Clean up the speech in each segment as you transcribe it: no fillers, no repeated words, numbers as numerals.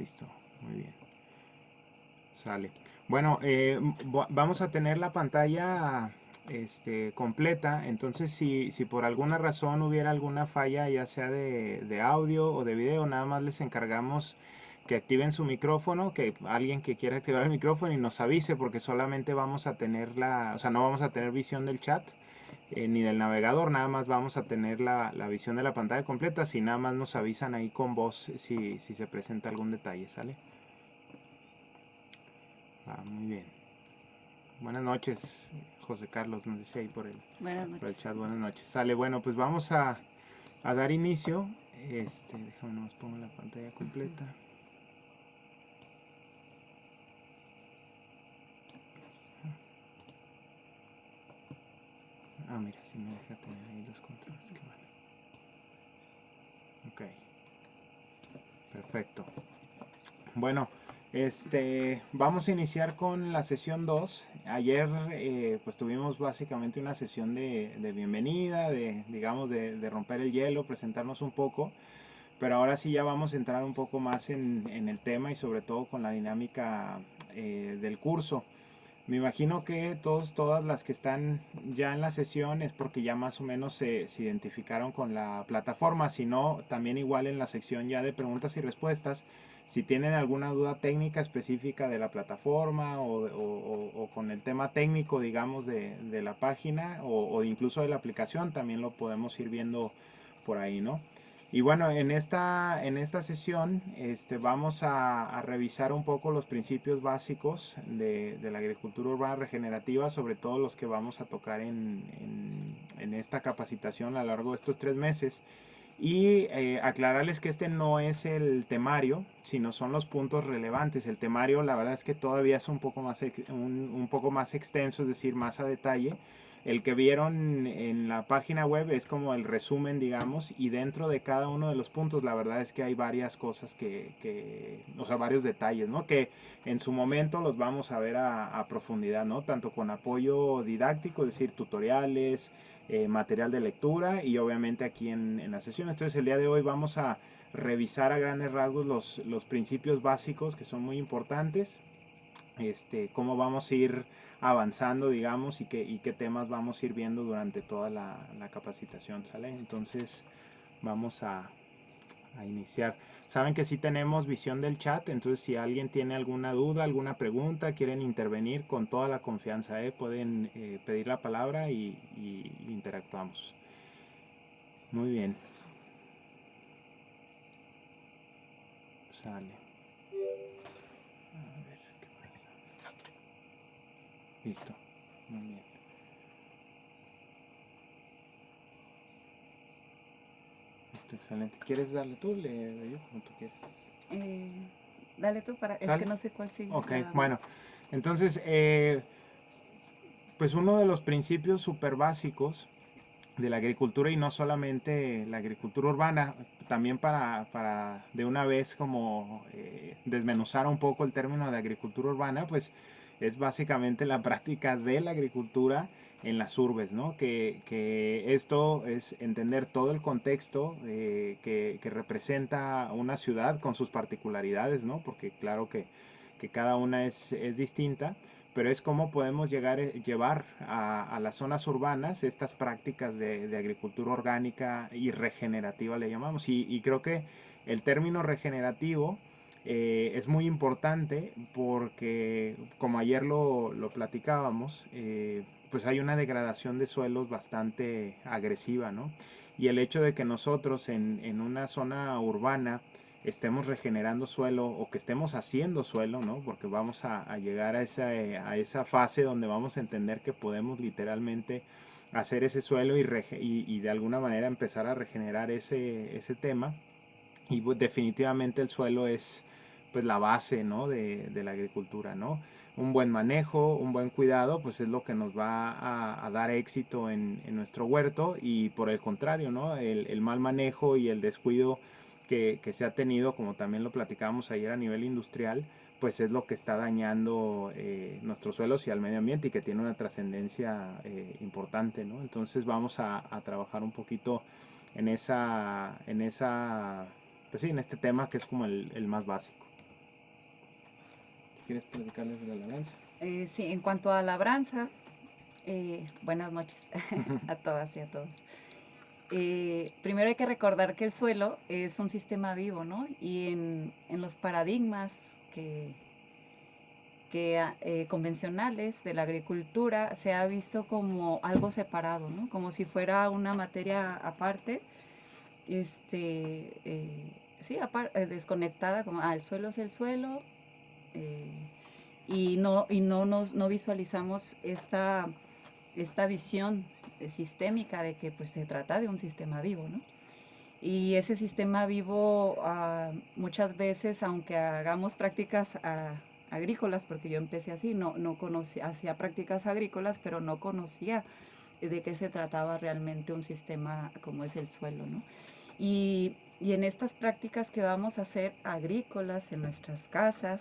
Listo, muy bien. Sale. Bueno, vamos a tener la pantalla completa, entonces si por alguna razón hubiera alguna falla, ya sea de audio o de video, nada más les encargamos que activen su micrófono, que alguien que quiera activar el micrófono y nos avise, porque solamente vamos a tener o sea, no vamos a tener visión del chat ni del navegador, nada más vamos a tener la visión de la pantalla completa, si nada más nos avisan ahí con voz si se presenta algún detalle, ¿sale? Muy bien. Buenas noches, José Carlos, nos dice ahí Buenas por el noches. chat. Buenas noches. Sale, bueno, pues vamos a dar inicio. Déjame nomás pongo la pantalla completa. Mira, si me deja tener ahí los controles, que bueno. Ok, perfecto. Bueno, vamos a iniciar con la sesión 2. Ayer pues tuvimos básicamente una sesión de bienvenida, digamos, de romper el hielo, presentarnos un poco. Pero ahora sí ya vamos a entrar un poco más en el tema y sobre todo con la dinámica del curso. Me imagino que todas las que están ya en la sesión es porque ya más o menos se identificaron con la plataforma. Si no, también igual en la sección ya de preguntas y respuestas, si tienen alguna duda técnica específica de la plataforma o con el tema técnico, digamos, de la página o incluso de la aplicación, también lo podemos ir viendo por ahí, ¿no? Y bueno, en esta sesión vamos a revisar un poco los principios básicos de la agricultura urbana regenerativa, sobre todo los que vamos a tocar en esta capacitación a lo largo de estos 3 meses. Y aclararles que este no es el temario, sino son los puntos relevantes. El temario, la verdad es que todavía es un poco más extenso, es decir, más a detalle. El que vieron en la página web es como el resumen, digamos, y dentro de cada uno de los puntos, la verdad es que hay varias cosas o sea, varios detalles, ¿no? Que en su momento los vamos a ver a profundidad, ¿no? Tanto con apoyo didáctico, es decir, tutoriales, material de lectura y obviamente aquí en la sesión. Entonces el día de hoy vamos a revisar a grandes rasgos los principios básicos que son muy importantes, cómo vamos a ir avanzando, digamos, y qué temas vamos a ir viendo durante toda la capacitación, ¿sale? Entonces vamos a iniciar. Saben que sí tenemos visión del chat, entonces si alguien tiene alguna duda, alguna pregunta, quieren intervenir con toda la confianza, pueden pedir la palabra y interactuamos. Muy bien. Sale. A ver, ¿qué pasa? Listo. Muy bien. Listo, excelente. ¿Quieres darle tú? Le doy yo, como tú quieres. Dale tú para... Es ¿Sale? que no sé cuál sigue. Ok, bueno. Entonces, pues uno de los principios súper básicos de la agricultura y no solamente la agricultura urbana, también para de una vez como desmenuzar un poco el término de agricultura urbana, pues es básicamente la práctica de la agricultura en las urbes, ¿no? Que esto es entender todo el contexto que representa una ciudad con sus particularidades, ¿no? Porque claro que cada una es distinta, pero es cómo podemos llevar a las zonas urbanas estas prácticas de agricultura orgánica y regenerativa, le llamamos. Y creo que el término regenerativo es muy importante porque, como ayer lo platicábamos, pues hay una degradación de suelos bastante agresiva, ¿no? Y el hecho de que nosotros en una zona urbana estemos regenerando suelo o que estemos haciendo suelo, ¿no? Porque vamos a llegar a esa fase donde vamos a entender que podemos literalmente hacer ese suelo y de alguna manera empezar a regenerar ese tema. Y pues, definitivamente el suelo es pues la base, ¿no? de la agricultura, ¿no? Un buen manejo, un buen cuidado, pues es lo que nos va a dar éxito en nuestro huerto y por el contrario, ¿no? El mal manejo y el descuido que se ha tenido, como también lo platicábamos ayer a nivel industrial, pues es lo que está dañando nuestros suelos y al medio ambiente y que tiene una trascendencia importante, ¿no? Entonces vamos a trabajar un poquito en esa, pues sí, en este tema que es como el más básico. ¿quieres platicarles de la labranza? Sí, en cuanto a labranza, buenas noches a todas y a todos. Primero hay que recordar que el suelo es un sistema vivo, ¿no? Y en los paradigmas que, convencionales de la agricultura se ha visto como algo separado, ¿no? Como si fuera una materia aparte, sí, desconectada, como, el suelo es el suelo, eh, no visualizamos esta visión sistémica de que pues se trata de un sistema vivo, ¿no? Y ese sistema vivo muchas veces, aunque hagamos prácticas agrícolas, porque yo empecé así, no conocía, hacía prácticas agrícolas, pero no conocía de qué se trataba realmente un sistema como es el suelo, ¿no? Y en estas prácticas que vamos a hacer agrícolas en nuestras casas,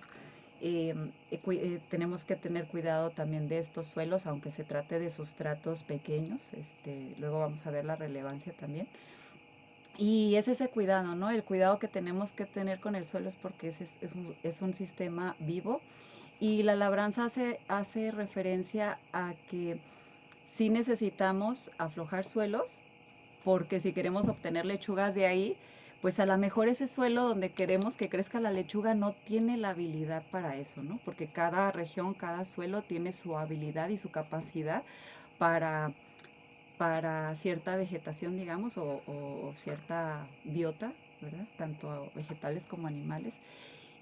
tenemos que tener cuidado también de estos suelos, aunque se trate de sustratos pequeños, luego vamos a ver la relevancia también. Y es ese cuidado, ¿no? El cuidado que tenemos que tener con el suelo es porque es un sistema vivo. Y la labranza hace referencia a que sí necesitamos aflojar suelos, porque si queremos obtener lechugas de ahí, pues a lo mejor ese suelo donde queremos que crezca la lechuga no tiene la habilidad para eso, ¿no? Porque cada región, cada suelo tiene su habilidad y su capacidad para cierta vegetación, digamos, o cierta biota, ¿verdad? Tanto vegetales como animales.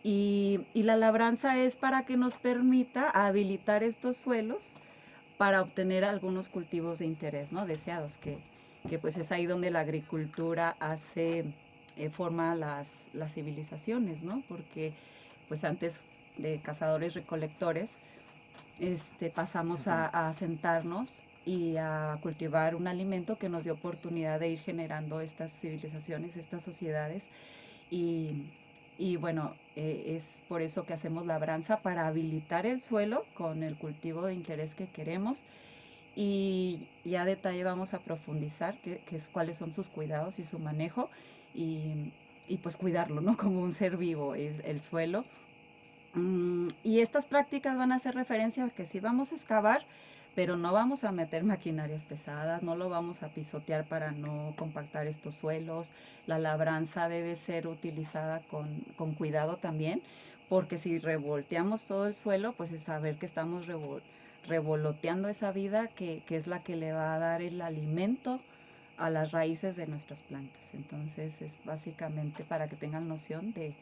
Y la labranza es para que nos permita habilitar estos suelos para obtener algunos cultivos de interés, ¿no? Deseados, que pues es ahí donde la agricultura forma las civilizaciones, ¿no? Porque pues antes de cazadores recolectores, pasamos a sentarnos y a cultivar un alimento que nos dio oportunidad de ir generando estas civilizaciones, estas sociedades. Y, bueno, es por eso que hacemos labranza, para habilitar el suelo con el cultivo de interés que queremos. Y ya a detalle vamos a profundizar cuáles son sus cuidados y su manejo. Y pues cuidarlo, ¿no? Como un ser vivo, el suelo. Y estas prácticas van a hacer referencia a que sí vamos a excavar, pero no vamos a meter maquinarias pesadas, no lo vamos a pisotear para no compactar estos suelos. La labranza debe ser utilizada con cuidado también, porque si revolteamos todo el suelo, pues es saber que estamos revoloteando esa vida que es la que le va a dar el alimento a las raíces de nuestras plantas. Entonces es básicamente para que tengan noción de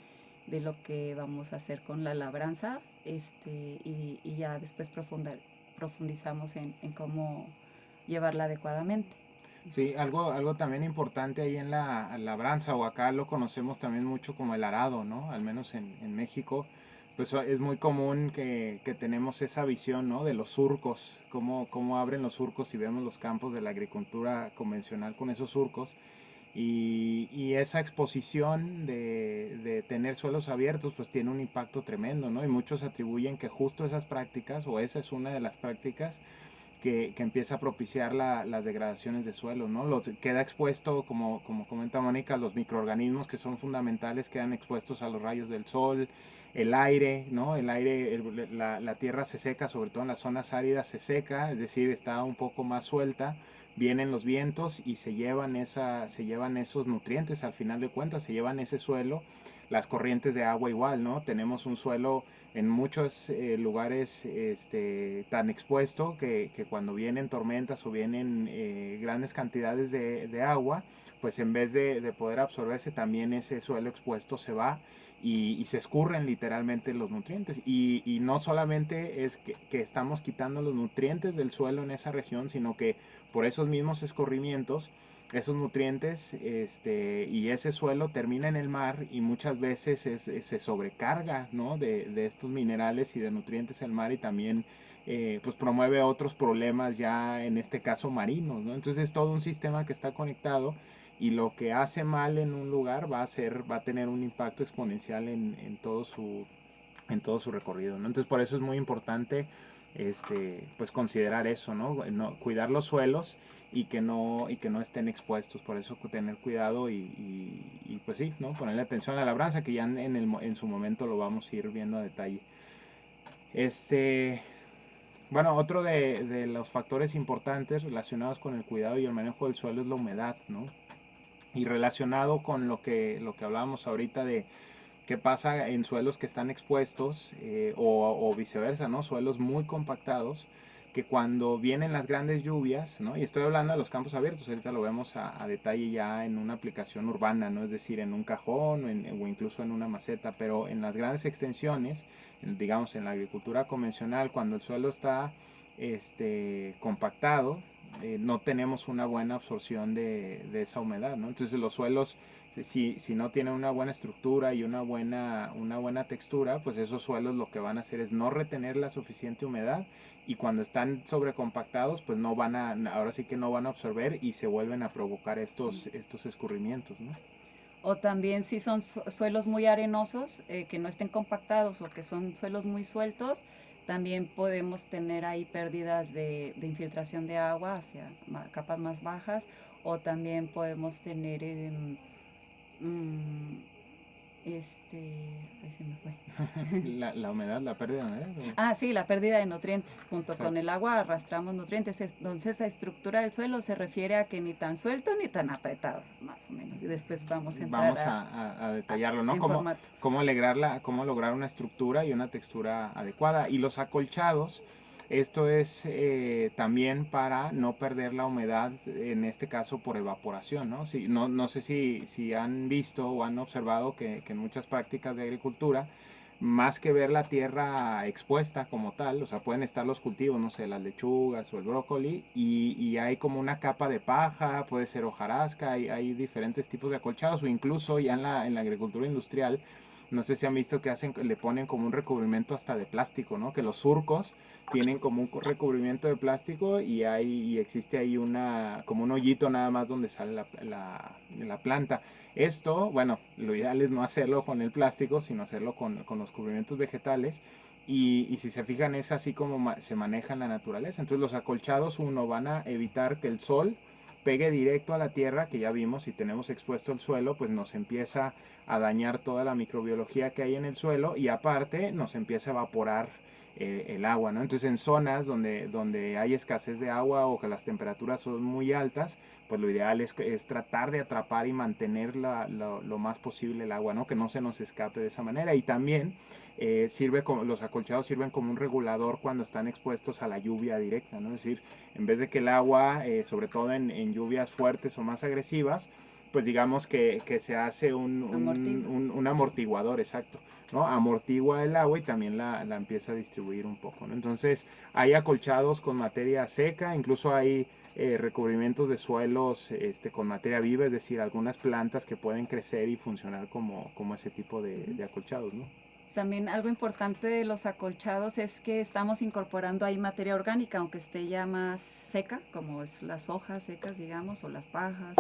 lo que vamos a hacer con la labranza, y ya después profundizamos en cómo llevarla adecuadamente. Sí, algo también importante ahí en la labranza, o acá lo conocemos también mucho como el arado, ¿no? Al menos en México, pues es muy común que tenemos esa visión, ¿no? De los surcos, cómo abren los surcos y vemos los campos de la agricultura convencional con esos surcos. Y esa exposición de tener suelos abiertos pues tiene un impacto tremendo, ¿no? Y muchos atribuyen que justo esas prácticas, o esa es una de las prácticas que empieza a propiciar las degradaciones de suelo, ¿no? Queda expuesto, como comenta Mónica, los microorganismos que son fundamentales quedan expuestos a los rayos del sol, el aire, ¿no? El aire, la tierra se seca, sobre todo en las zonas áridas se seca, es decir, está un poco más suelta, vienen los vientos y se llevan esos nutrientes, al final de cuentas, se llevan ese suelo, las corrientes de agua igual, ¿no? Tenemos un suelo en muchos lugares tan expuesto que cuando vienen tormentas o vienen grandes cantidades de agua, pues en vez de poder absorberse, también ese suelo expuesto se va y se escurren literalmente los nutrientes. Y no solamente es que estamos quitando los nutrientes del suelo en esa región, sino que por esos mismos escurrimientos, esos nutrientes y ese suelo termina en el mar, y muchas veces se sobrecarga, ¿no? de estos minerales y de nutrientes el mar, y también pues promueve otros problemas, ya en este caso marinos, ¿no? Entonces es todo un sistema que está conectado, y lo que hace mal en un lugar va a tener un impacto exponencial en todo su recorrido, ¿no? Entonces por eso es muy importante pues considerar eso, ¿no? Cuidar los suelos y que no estén expuestos. Por eso tener cuidado y pues sí, ¿no? Ponerle atención a la labranza, que ya en su momento lo vamos a ir viendo a detalle. Este, bueno, otro de los factores importantes relacionados con el cuidado y el manejo del suelo es la humedad, ¿no? Y relacionado con lo que hablábamos ahorita de qué pasa en suelos que están expuestos o viceversa, ¿no? Suelos muy compactados que cuando vienen las grandes lluvias, ¿no? Y estoy hablando de los campos abiertos, ahorita lo vemos a detalle ya en una aplicación urbana, ¿no? Es decir, en un cajón o incluso en una maceta, pero en las grandes extensiones, digamos en la agricultura convencional, cuando el suelo está compactado, no tenemos una buena absorción de esa humedad, ¿no? Entonces los suelos si no tienen una buena estructura y una buena textura, pues esos suelos lo que van a hacer es no retener la suficiente humedad y cuando están sobrecompactados, pues ahora sí que no van a absorber y se vuelven a provocar estos escurrimientos, ¿no? O también si son suelos muy arenosos, que no estén compactados o que son suelos muy sueltos, también podemos tener ahí pérdidas de infiltración de agua hacia capas más bajas, o también podemos tener mm, ahí se me fue. La humedad, la pérdida de humedad. Ah, sí, la pérdida de nutrientes. Junto con Exacto. el agua arrastramos nutrientes. Entonces, la estructura del suelo se refiere a que ni tan suelto ni tan apretado, más o menos. Y después vamos a entrar Vamos a detallarlo, ¿no? en formato. Cómo lograr una estructura y una textura adecuada. Y los acolchados, esto es también para no perder la humedad, en este caso por evaporación, ¿no? No sé si han visto o han observado que en muchas prácticas de agricultura, más que ver la tierra expuesta como tal, o sea, pueden estar los cultivos, no sé, las lechugas o el brócoli, y hay como una capa de paja, puede ser hojarasca, hay diferentes tipos de acolchados, o incluso ya en la agricultura industrial, no sé si han visto que le ponen como un recubrimiento hasta de plástico, ¿no? Que los surcos tienen como un recubrimiento de plástico y existe ahí como un hoyito nada más donde sale la planta. Esto, bueno, lo ideal es no hacerlo con el plástico, sino hacerlo con los cubrimientos vegetales. Y si se fijan, es así como se maneja en la naturaleza. Entonces los acolchados, uno, van a evitar que el sol pegue directo a la tierra, que ya vimos, si tenemos expuesto el suelo, pues nos empieza a dañar toda la microbiología que hay en el suelo y aparte nos empieza a evaporar el agua, ¿no? Entonces en zonas donde hay escasez de agua o que las temperaturas son muy altas, pues lo ideal es tratar de atrapar y mantener lo más posible el agua, ¿no? Que no se nos escape de esa manera. Y también los acolchados sirven como un regulador cuando están expuestos a la lluvia directa, ¿no? Es decir, en vez de que el agua, sobre todo en lluvias fuertes o más agresivas, pues digamos que se hace un amortiguador, exacto, ¿no? Amortigua el agua y también la empieza a distribuir un poco, ¿no? Entonces hay acolchados con materia seca, incluso hay recubrimientos de suelos con materia viva, es decir, algunas plantas que pueden crecer y funcionar como ese tipo de acolchados, ¿no? También algo importante de los acolchados es que estamos incorporando ahí materia orgánica, aunque esté ya más seca, como es las hojas secas, digamos, o las pajas.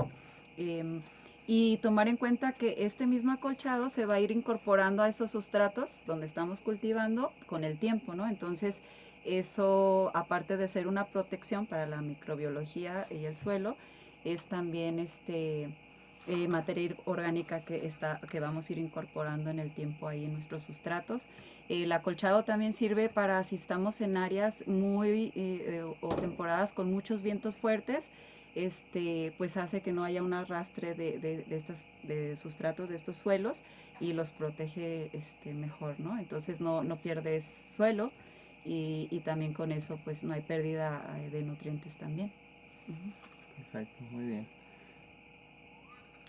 Y tomar en cuenta que este mismo acolchado se va a ir incorporando a esos sustratos donde estamos cultivando con el tiempo, ¿no? Entonces, eso, aparte de ser una protección para la microbiología y el suelo, es también materia orgánica que vamos a ir incorporando en el tiempo ahí en nuestros sustratos. El acolchado también sirve para si estamos en áreas o temporadas con muchos vientos fuertes, pues hace que no haya un arrastre de sustratos de estos suelos y los protege mejor, ¿no? Entonces no pierdes suelo y también con eso pues no hay pérdida de nutrientes también. Perfecto, muy bien.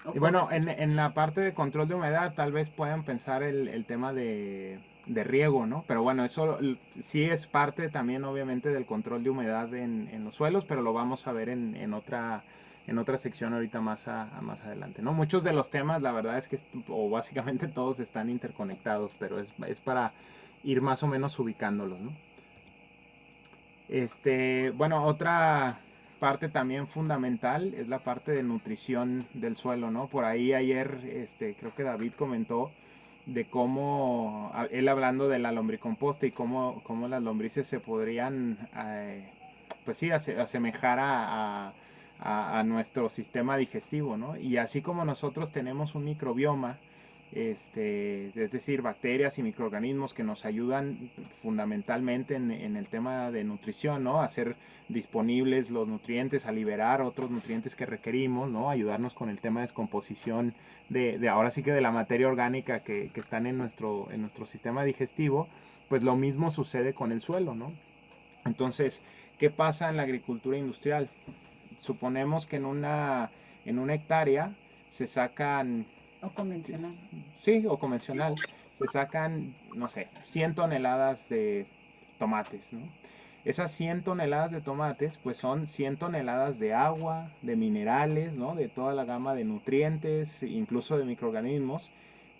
O Y bueno, cobertura. en la parte de control de humedad tal vez puedan pensar el tema de riego, ¿no? Pero bueno, eso sí es parte también obviamente del control de humedad en los suelos, pero lo vamos a ver en otra sección ahorita más adelante, ¿no? Muchos de los temas, la verdad es que, o básicamente todos están interconectados, pero es para ir más o menos ubicándolos, ¿no? Bueno, otra parte también fundamental es la parte de nutrición del suelo, ¿no? Por ahí ayer, creo que David comentó de cómo, él hablando de la lombricomposta y cómo las lombrices se podrían, pues sí, asemejar a nuestro sistema digestivo, ¿no? Y así como nosotros tenemos un microbioma es decir, bacterias y microorganismos que nos ayudan fundamentalmente en el tema de nutrición, ¿no? A hacer disponibles los nutrientes, a liberar otros nutrientes que requerimos, ¿no? Ayudarnos con el tema de descomposición de ahora sí que de la materia orgánica que están en nuestro sistema digestivo, pues lo mismo sucede con el suelo, ¿no? Entonces, ¿qué pasa en la agricultura industrial? Suponemos que en una hectárea se sacan, O convencional. sí, o convencional, se sacan, no sé, 100 toneladas de tomates, ¿no? Esas 100 toneladas de tomates, pues son 100 toneladas de agua, de minerales, ¿no? De toda la gama de nutrientes, incluso de microorganismos,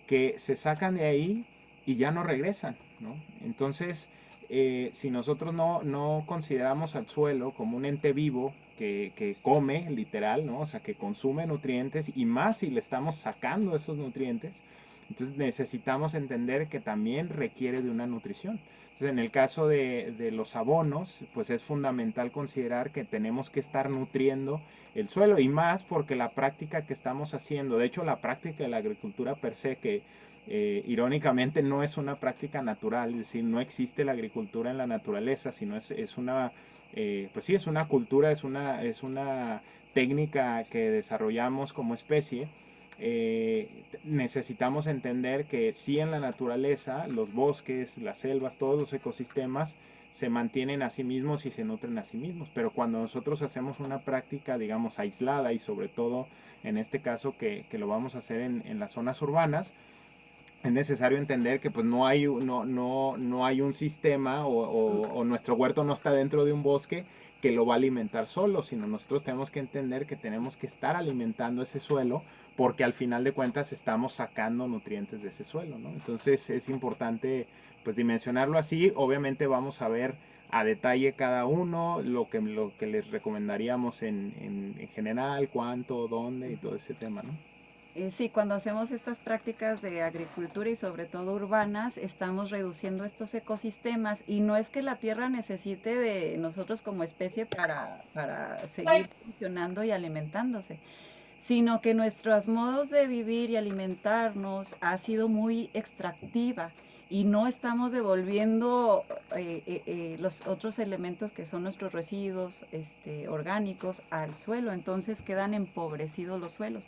que se sacan de ahí y ya no regresan, ¿no? Entonces, si nosotros no consideramos al suelo como un ente vivo que come, literal, ¿no? O sea, que consume nutrientes y más si le estamos sacando esos nutrientes, entonces necesitamos entender que también requiere de una nutrición. Entonces, en el caso de los abonos, pues es fundamental considerar que tenemos que estar nutriendo el suelo y más porque la práctica que estamos haciendo, de hecho la práctica de la agricultura per se, que irónicamente no es una práctica natural, es decir, no existe la agricultura en la naturaleza, sino es una, pues sí, es una cultura, es una técnica que desarrollamos como especie. Necesitamos entender que sí, en la naturaleza, los bosques, las selvas, todos los ecosistemas se mantienen a sí mismos y se nutren a sí mismos, pero cuando nosotros hacemos una práctica, digamos, aislada y sobre todo en este caso que lo vamos a hacer en las zonas urbanas, es necesario entender que pues no hay un sistema o nuestro huerto no está dentro de un bosque que lo va a alimentar solo, sino nosotros tenemos que entender que tenemos que estar alimentando ese suelo porque al final de cuentas estamos sacando nutrientes de ese suelo, ¿no? Entonces es importante pues dimensionarlo así. Obviamente vamos a ver a detalle cada uno, lo que les recomendaríamos en general, cuánto, dónde y todo ese tema, ¿no? Sí, cuando hacemos estas prácticas de agricultura y sobre todo urbanas, estamos reduciendo estos ecosistemas y no es que la tierra necesite de nosotros como especie para seguir funcionando y alimentándose, sino que nuestros modos de vivir y alimentarnos ha sido muy extractiva y no estamos devolviendo los otros elementos que son nuestros residuos orgánicos al suelo, entonces quedan empobrecidos los suelos.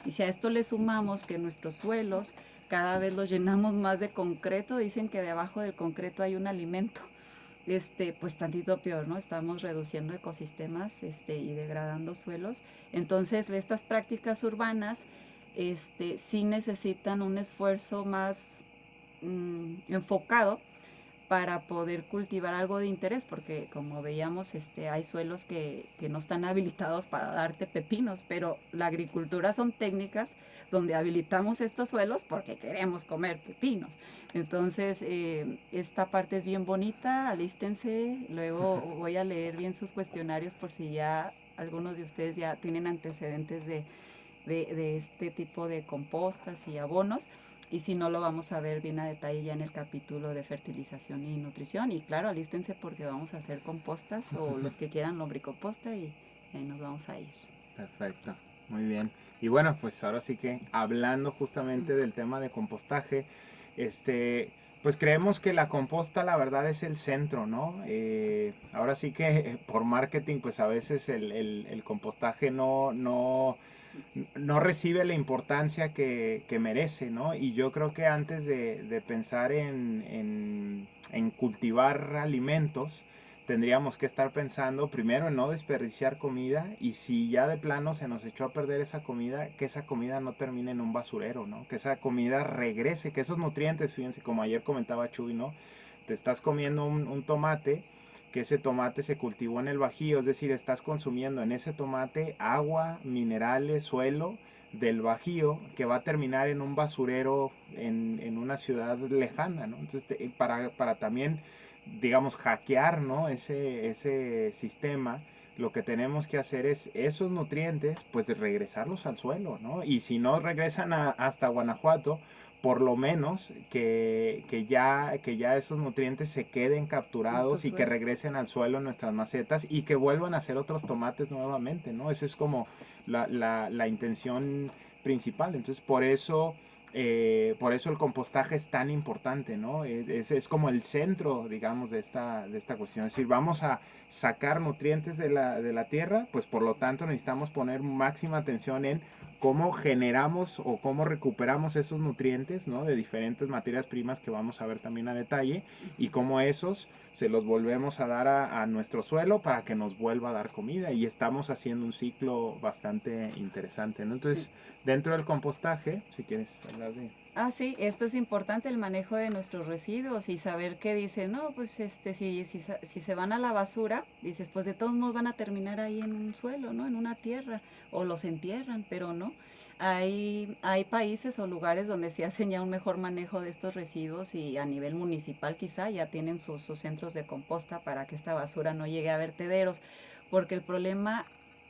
Y si a esto le sumamos que nuestros suelos cada vez los llenamos más de concreto, dicen que debajo del concreto hay un alimento, pues tantito peor, ¿no? Estamos reduciendo ecosistemas y degradando suelos. Entonces, estas prácticas urbanas sí necesitan un esfuerzo más enfocado para poder cultivar algo de interés, porque como veíamos, hay suelos que no están habilitados para darte pepinos, pero la agricultura son técnicas donde habilitamos estos suelos porque queremos comer pepinos. Entonces, esta parte es bien bonita, alístense, luego voy a leer bien sus cuestionarios por si ya algunos de ustedes ya tienen antecedentes de este tipo de compostas y abonos. Y si no, lo vamos a ver bien a detalle ya en el capítulo de fertilización y nutrición. Y claro, alístense porque vamos a hacer compostas o los que quieran lombricomposta y ahí nos vamos a ir. Perfecto, muy bien. Y bueno, pues ahora sí que hablando justamente del tema de compostaje, pues creemos que la composta la verdad es el centro, ¿no? Ahora sí que por marketing, pues a veces el compostaje no recibe la importancia que merece, ¿no? Y yo creo que antes de pensar en cultivar alimentos, tendríamos que estar pensando primero en no desperdiciar comida y si ya de plano se nos echó a perder esa comida, que esa comida no termine en un basurero, ¿no? Que esa comida regrese, que esos nutrientes, fíjense, como ayer comentaba Chuy, ¿no? Te estás comiendo un tomate, que ese tomate se cultivó en el Bajío, es decir, estás consumiendo en ese tomate agua, minerales, suelo del Bajío, que va a terminar en un basurero en una ciudad lejana, ¿no? Entonces, para también, digamos, hackear, ¿no? Ese sistema, lo que tenemos que hacer es esos nutrientes, pues de regresarlos al suelo, ¿no? Y si no regresan hasta Guanajuato, por lo menos que ya esos nutrientes se queden capturados y que regresen al suelo en nuestras macetas y que vuelvan a ser otros tomates nuevamente, ¿no? Esa es como la intención principal. Entonces, por eso Por eso el compostaje es tan importante, ¿no? Es como el centro, digamos, de esta cuestión. Es decir, vamos a sacar nutrientes de la tierra, pues por lo tanto necesitamos poner máxima atención en cómo generamos o cómo recuperamos esos nutrientes, ¿no? De diferentes materias primas que vamos a ver también a detalle, y cómo esos se los volvemos a dar a nuestro suelo para que nos vuelva a dar comida, y estamos haciendo un ciclo bastante interesante, ¿no? Sí. Entonces, dentro del compostaje, si quieres hablar de... Ah, sí, esto es importante, el manejo de nuestros residuos y saber qué dice, no, pues si se van a la basura, dices, pues de todos modos van a terminar ahí en un suelo, ¿no? En una tierra, o los entierran, pero no. Hay países o lugares donde se hacen ya un mejor manejo de estos residuos y a nivel municipal quizá ya tienen sus centros de composta para que esta basura no llegue a vertederos, porque el problema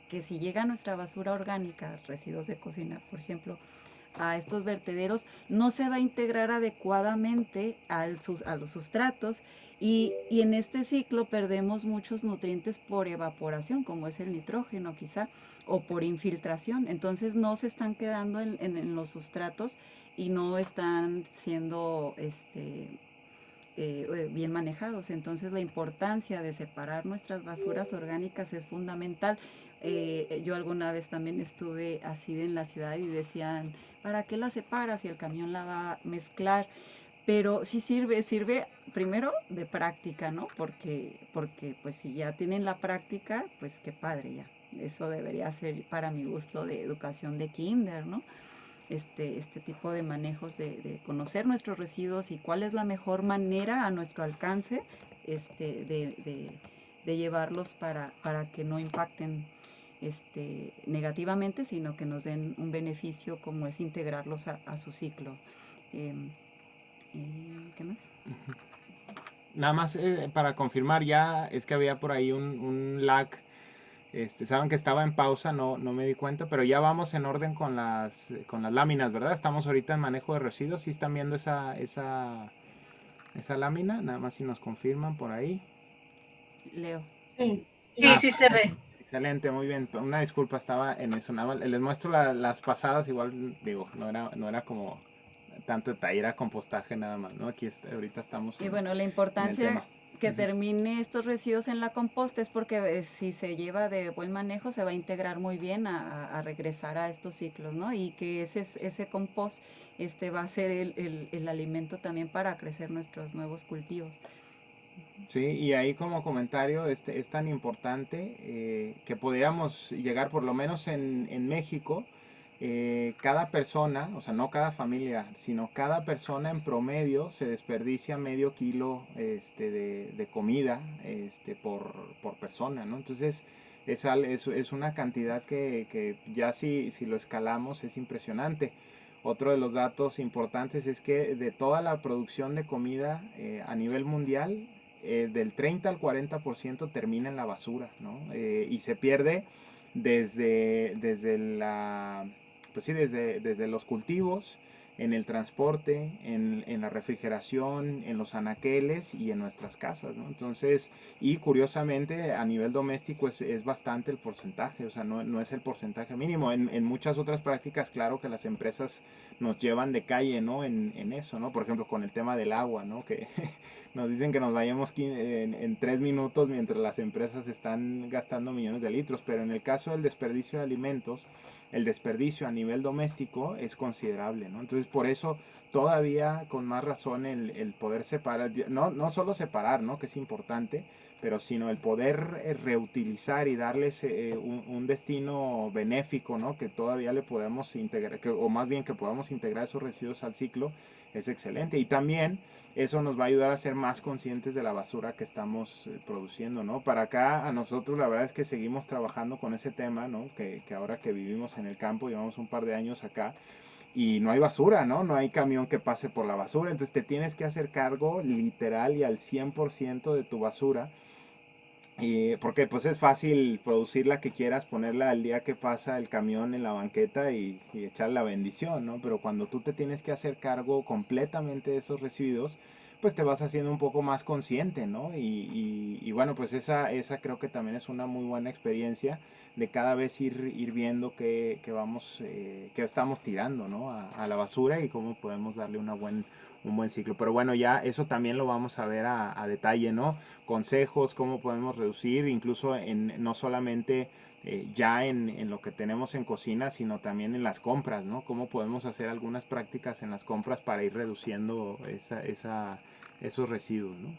que si llega nuestra basura orgánica, residuos de cocina, por ejemplo, a estos vertederos, no se va a integrar adecuadamente a los sustratos y en este ciclo perdemos muchos nutrientes por evaporación, como es el nitrógeno quizá, o por infiltración. Entonces no se están quedando en los sustratos y no están siendo bien manejados. Entonces la importancia de separar nuestras basuras orgánicas es fundamental. Yo alguna vez también estuve así en la ciudad y decían, ¿para qué la separas si el camión la va a mezclar? Pero sí sirve primero de práctica, ¿no? Porque pues si ya tienen la práctica, pues qué padre ya. Eso debería ser para mi gusto de educación de kinder, ¿no? Este tipo de manejos de conocer nuestros residuos y cuál es la mejor manera a nuestro alcance de llevarlos para que no impacten negativamente, sino que nos den un beneficio como es integrarlos a su ciclo. Eh, ¿Qué más? Nada más para confirmar, ya es que había por ahí un lag. Saben que estaba en pausa, no me di cuenta, pero ya vamos en orden con las láminas, ¿verdad? Estamos ahorita en manejo de residuos. ¿Sí están viendo esa lámina? Nada más si nos confirman por ahí. Leo. Sí, sí, Ah, sí se ve. excelente, muy bien. Una disculpa, estaba en eso. Nada más, les muestro las pasadas, igual digo, no era como tanto detalle, era compostaje nada más, ¿no? Aquí ahorita estamos Y bueno, la en el importancia tema. que termine estos residuos en la composta es porque si se lleva de buen manejo se va a integrar muy bien a regresar a estos ciclos, ¿no? Y que ese compost va a ser el alimento también para crecer nuestros nuevos cultivos. Sí, y ahí como comentario, es tan importante que podríamos llegar, por lo menos en México, cada persona, o sea, no cada familia, sino cada persona en promedio se desperdicia medio kilo de comida por persona, ¿no? Entonces, es una cantidad que ya si lo escalamos es impresionante. Otro de los datos importantes es que de toda la producción de comida a nivel mundial, del 30 al 40% termina en la basura, ¿no? Y se pierde desde pues sí, desde los cultivos, en el transporte, en la refrigeración, en los anaqueles y en nuestras casas, ¿no? Entonces, y curiosamente a nivel doméstico es bastante el porcentaje, o sea, no es el porcentaje mínimo. En muchas otras prácticas, claro que las empresas nos llevan de calle, ¿no? En eso, ¿no? Por ejemplo, con el tema del agua, ¿no? Que nos dicen que nos vayamos en 3 minutos mientras las empresas están gastando millones de litros, pero en el caso del desperdicio de alimentos, el desperdicio a nivel doméstico es considerable, ¿no? Entonces, por eso todavía con más razón el poder separar, no solo separar, ¿no? Que es importante, pero sino el poder reutilizar y darles un destino benéfico, ¿no? Que todavía le podemos integrar, o más bien que podamos integrar esos residuos al ciclo, es excelente. Y también eso nos va a ayudar a ser más conscientes de la basura que estamos produciendo, ¿no? Para acá, a nosotros la verdad es que seguimos trabajando con ese tema, ¿no? Que ahora que vivimos en el campo, llevamos un par de años acá, y no hay basura, ¿no? No hay camión que pase por la basura, entonces te tienes que hacer cargo literal y al 100% de tu basura. Porque pues es fácil producir la que quieras, ponerla al día que pasa el camión en la banqueta y echar la bendición, ¿no? Pero cuando tú te tienes que hacer cargo completamente de esos residuos, pues te vas haciendo un poco más consciente, ¿no? Y bueno, pues esa creo que también es una muy buena experiencia de cada vez ir viendo que vamos, que estamos tirando, ¿no? A la basura y cómo podemos darle un buen ciclo. Pero bueno, ya eso también lo vamos a ver a detalle, ¿no? Consejos, cómo podemos reducir, incluso no solamente ya en lo que tenemos en cocina, sino también en las compras, ¿no? Cómo podemos hacer algunas prácticas en las compras para ir reduciendo esos residuos, ¿no?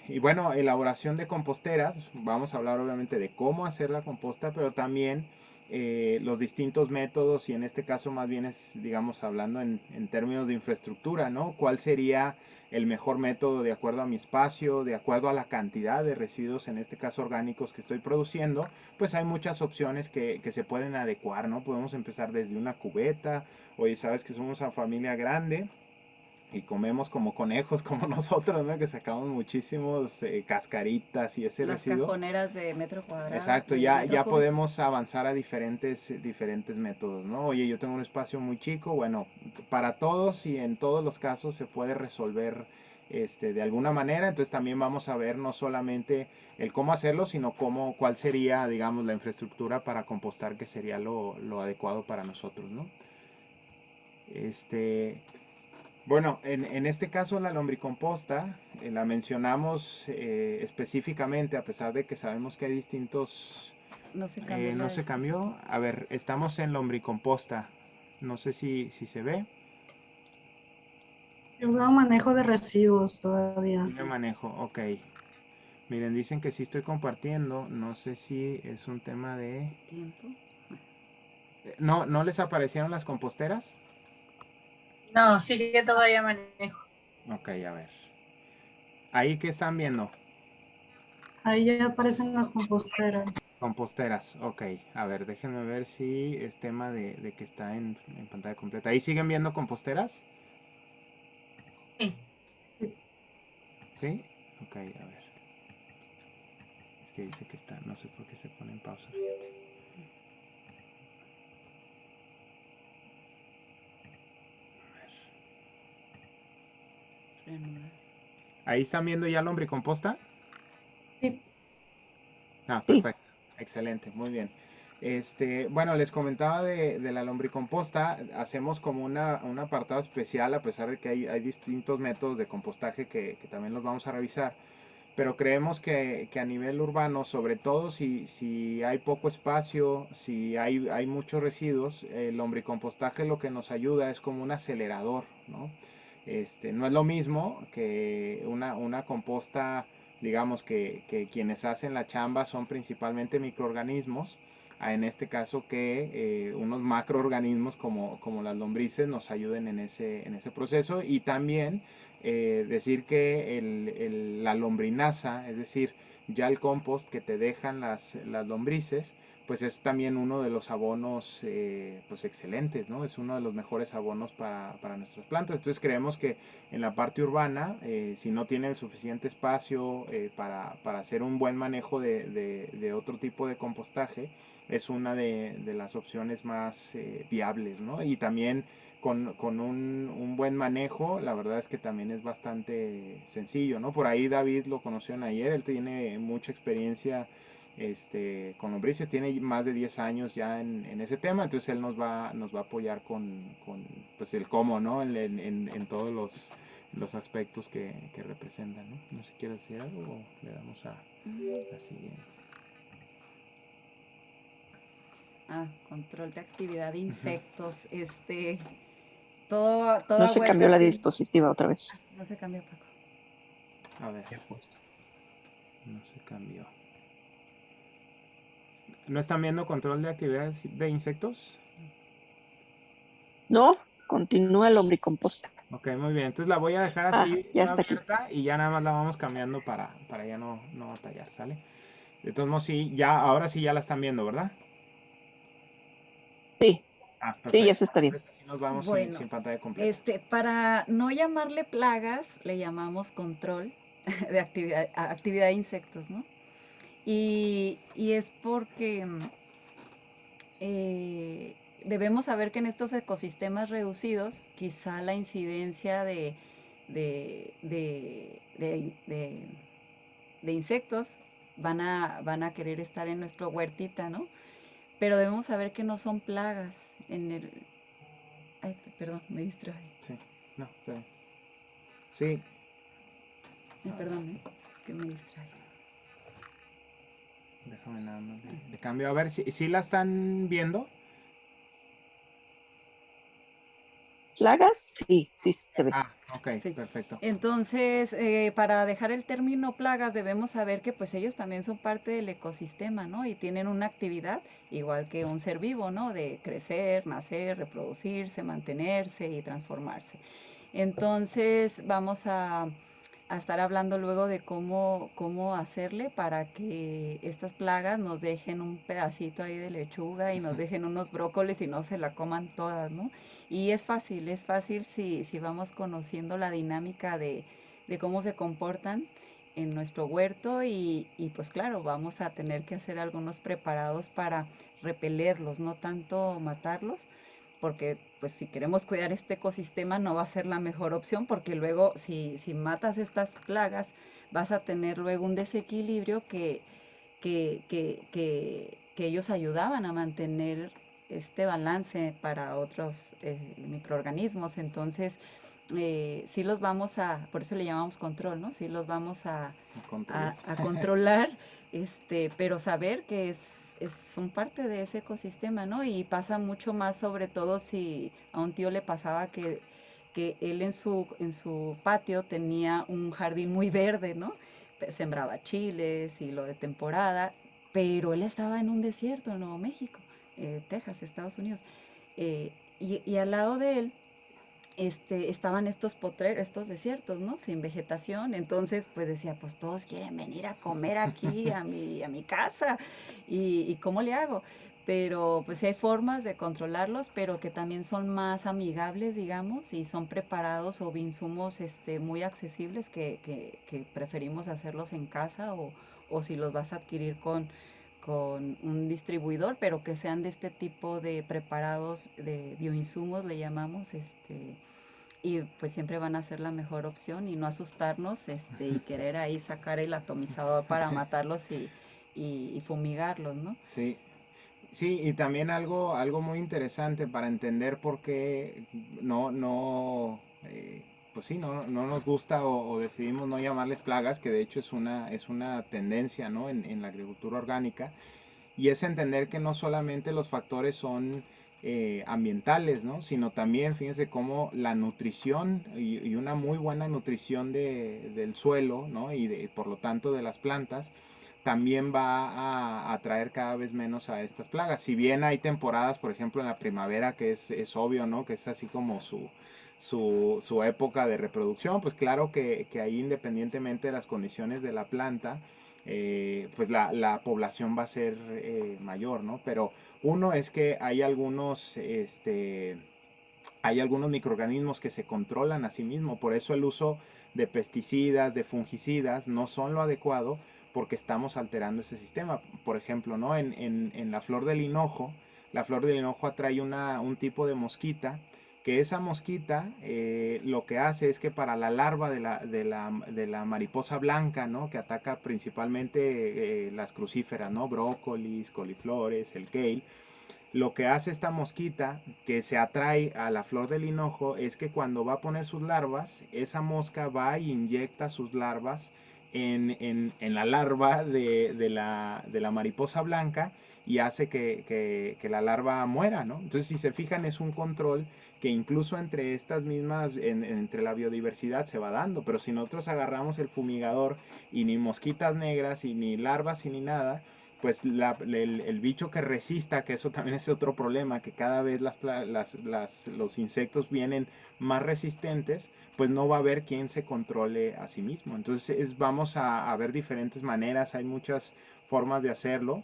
Y bueno, elaboración de composteras, vamos a hablar obviamente de cómo hacer la composta, pero también los distintos métodos y en este caso más bien es, digamos, hablando en términos de infraestructura, ¿no? ¿Cuál sería el mejor método de acuerdo a mi espacio, de acuerdo a la cantidad de residuos, en este caso orgánicos, que estoy produciendo? Pues hay muchas opciones que se pueden adecuar, ¿no? Podemos empezar desde una cubeta, oye, sabes que somos una familia grande y comemos como conejos como nosotros, ¿no? Que sacamos muchísimos cascaritas y ese Las residuo. cajoneras de metro cuadrado, Exacto, de metro ya cúbico. podemos avanzar a diferentes métodos, ¿no? Oye, yo tengo un espacio muy chico, bueno, para todos y en todos los casos se puede resolver de alguna manera, entonces también vamos a ver no solamente el cómo hacerlo, sino cuál sería, digamos, la infraestructura para compostar que sería lo adecuado para nosotros, ¿no? Este, bueno, en este caso la lombricomposta la mencionamos específicamente, a pesar de que sabemos que hay distintos... No se cambió no la se cambió. dispositiva. A ver, estamos en lombricomposta. No sé si se ve. Yo veo manejo de residuos todavía. Sigue manejo, ok. Miren, dicen que sí estoy compartiendo. No sé si es un tema de... Tiempo. ¿No les aparecieron las composteras? No, sigue todavía manejo. Ok, a ver. ¿Ahí qué están viendo? Ahí ya aparecen las composteras. Composteras, ok. A ver, déjenme ver si es tema de que está en pantalla completa. ¿Ahí siguen viendo composteras? Sí. ¿Sí? Ok, a ver. Es que dice que está, no sé por qué se pone en pausa, fíjate. Reanudar. ¿Ahí están viendo ya lombricomposta? Sí. Ah, Sí. perfecto. Excelente, muy bien. Bueno, les comentaba de la lombricomposta, hacemos como un apartado especial, a pesar de que hay distintos métodos de compostaje que también los vamos a revisar, pero creemos que a nivel urbano, sobre todo si hay poco espacio, si hay muchos residuos, el lombricompostaje lo que nos ayuda es como un acelerador, ¿no? No es lo mismo que una composta, digamos que quienes hacen la chamba son principalmente microorganismos, en este caso que unos macroorganismos como las lombrices nos ayuden en ese proceso y también decir que la lombrinaza, es decir, ya el compost que te dejan las lombrices, pues es también uno de los abonos pues excelentes, ¿no? Es uno de los mejores abonos para nuestras plantas. Entonces creemos que en la parte urbana, si no tiene el suficiente espacio para hacer un buen manejo de otro tipo de compostaje, es una de las opciones más viables, ¿no? Y también con un buen manejo, la verdad es que también es bastante sencillo, ¿no? Por ahí David lo conocieron ayer, él tiene mucha experiencia con lombrices, tiene más de 10 años ya en ese tema, entonces él nos va a apoyar con pues el cómo, ¿no? En todos los aspectos que representan, ¿no? No sé si quieres decir algo o le damos a la siguiente. Control de actividad de insectos, toda No se vuelta cambió la aquí. dispositiva otra vez. No se cambió, Paco. A ver, no se cambió. ¿No están viendo control de actividades de insectos? No, continúa el lombricomposta. Ok, muy bien. Entonces la voy a dejar Ah, así ya está aquí. abierta y ya nada más la vamos cambiando para ya no batallar, ¿sale? De todos modos, sí, ahora sí ya la están viendo, ¿verdad? Sí, Ah, sí, ya perfecto. se está bien. Entonces aquí nos vamos Bueno, sin pantalla completa. para no llamarle plagas, le llamamos control de actividad de insectos, ¿no? Y es porque, debemos saber que en estos ecosistemas reducidos, quizá la incidencia de, de, de- de- de insectos van a querer estar en nuestro huertita, ¿no? Pero debemos saber que no son plagas en el... Ay, perdón, me distraje. Sí, no, está bien. Sí, Ay, perdón, que me distraje. déjame nada más le cambio. A ver, si la están viendo. ¿Plagas? Sí, sí se ve. Ah, ok, Sí. perfecto. Entonces, para dejar el término plagas, debemos saber que pues ellos también son parte del ecosistema, ¿no? Y tienen una actividad igual que un ser vivo, ¿no? De crecer, nacer, reproducirse, mantenerse y transformarse. Entonces, vamos a estar hablando luego de cómo hacerle para que estas plagas nos dejen un pedacito ahí de lechuga y nos dejen unos brócolis y no se la coman todas, ¿no? Y es fácil si vamos conociendo la dinámica de cómo se comportan en nuestro huerto y pues claro, vamos a tener que hacer algunos preparados para repelerlos, no tanto matarlos, porque pues si queremos cuidar este ecosistema no va a ser la mejor opción, porque luego si matas estas plagas vas a tener luego un desequilibrio que ellos ayudaban a mantener este balance para otros microorganismos. Entonces, sí los vamos por eso le llamamos control, ¿no? Sí los vamos a controlar, pero saber que son parte de ese ecosistema, ¿no? Y pasa mucho más, sobre todo si a un tío le pasaba que él en su patio tenía un jardín muy verde, ¿no? Sembraba chiles y lo de temporada, pero él estaba en un desierto en Nuevo México, Texas, Estados Unidos. Y al lado de él estaban estos potreros, estos desiertos, ¿no? Sin vegetación. Entonces, pues decía, pues todos quieren venir a comer aquí a mi casa. Y cómo le hago? Pero pues sí hay formas de controlarlos, pero que también son más amigables, digamos, y son preparados o insumos muy accesibles que preferimos hacerlos en casa o si los vas a adquirir con un distribuidor, pero que sean de este tipo de preparados de bioinsumos, le llamamos, y pues siempre van a ser la mejor opción y no asustarnos, y querer ahí sacar el atomizador para matarlos y fumigarlos, ¿no? Sí, sí, y también algo muy interesante para entender por qué pues sí, no nos gusta o decidimos no llamarles plagas, que de hecho es una tendencia, ¿no? En la agricultura orgánica, y es entender que no solamente los factores son ambientales, ¿no? Sino también, fíjense cómo la nutrición y una muy buena nutrición del suelo, ¿no? Por lo tanto de las plantas, también va a atraer cada vez menos a estas plagas. Si bien hay temporadas, por ejemplo en la primavera, que es obvio, ¿no? Que es así como su época de reproducción, pues claro que ahí, independientemente de las condiciones de la planta, pues la población va a ser mayor, ¿no? Pero uno es que hay algunos microorganismos que se controlan a sí mismos, por eso el uso de pesticidas, de fungicidas, no son lo adecuado, porque estamos alterando ese sistema. Por ejemplo, ¿no? En la flor del hinojo atrae un tipo de mosquita, que esa mosquita lo que hace es que para la larva de la mariposa blanca, ¿no? Que ataca principalmente las crucíferas, ¿no? Brócolis, coliflores, el kale, lo que hace esta mosquita que se atrae a la flor del hinojo es que cuando va a poner sus larvas, esa mosca va y inyecta sus larvas en la larva de la mariposa blanca y hace que la larva muera, ¿no? Entonces, si se fijan, es un control que incluso entre estas mismas, entre la biodiversidad se va dando, pero si nosotros agarramos el fumigador y ni mosquitas negras y ni larvas y ni nada, pues el bicho que resista, que eso también es otro problema, que cada vez los insectos vienen más resistentes, pues no va a haber quien se controle a sí mismo. Entonces vamos a ver diferentes maneras, hay muchas formas de hacerlo.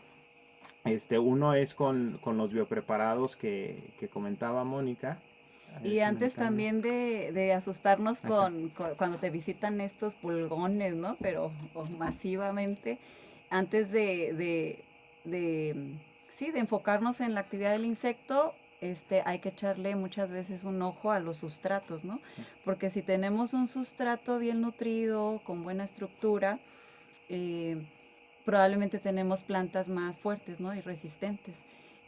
Uno es con los biopreparados que comentaba Mónica. Y antes también de asustarnos cuando te visitan estos pulgones, ¿no? Pero masivamente, antes sí, de enfocarnos en la actividad del insecto, hay que echarle muchas veces un ojo a los sustratos, ¿no? Porque si tenemos un sustrato bien nutrido, con buena estructura, eh, probablemente tenemos plantas más fuertes, ¿no? Y resistentes.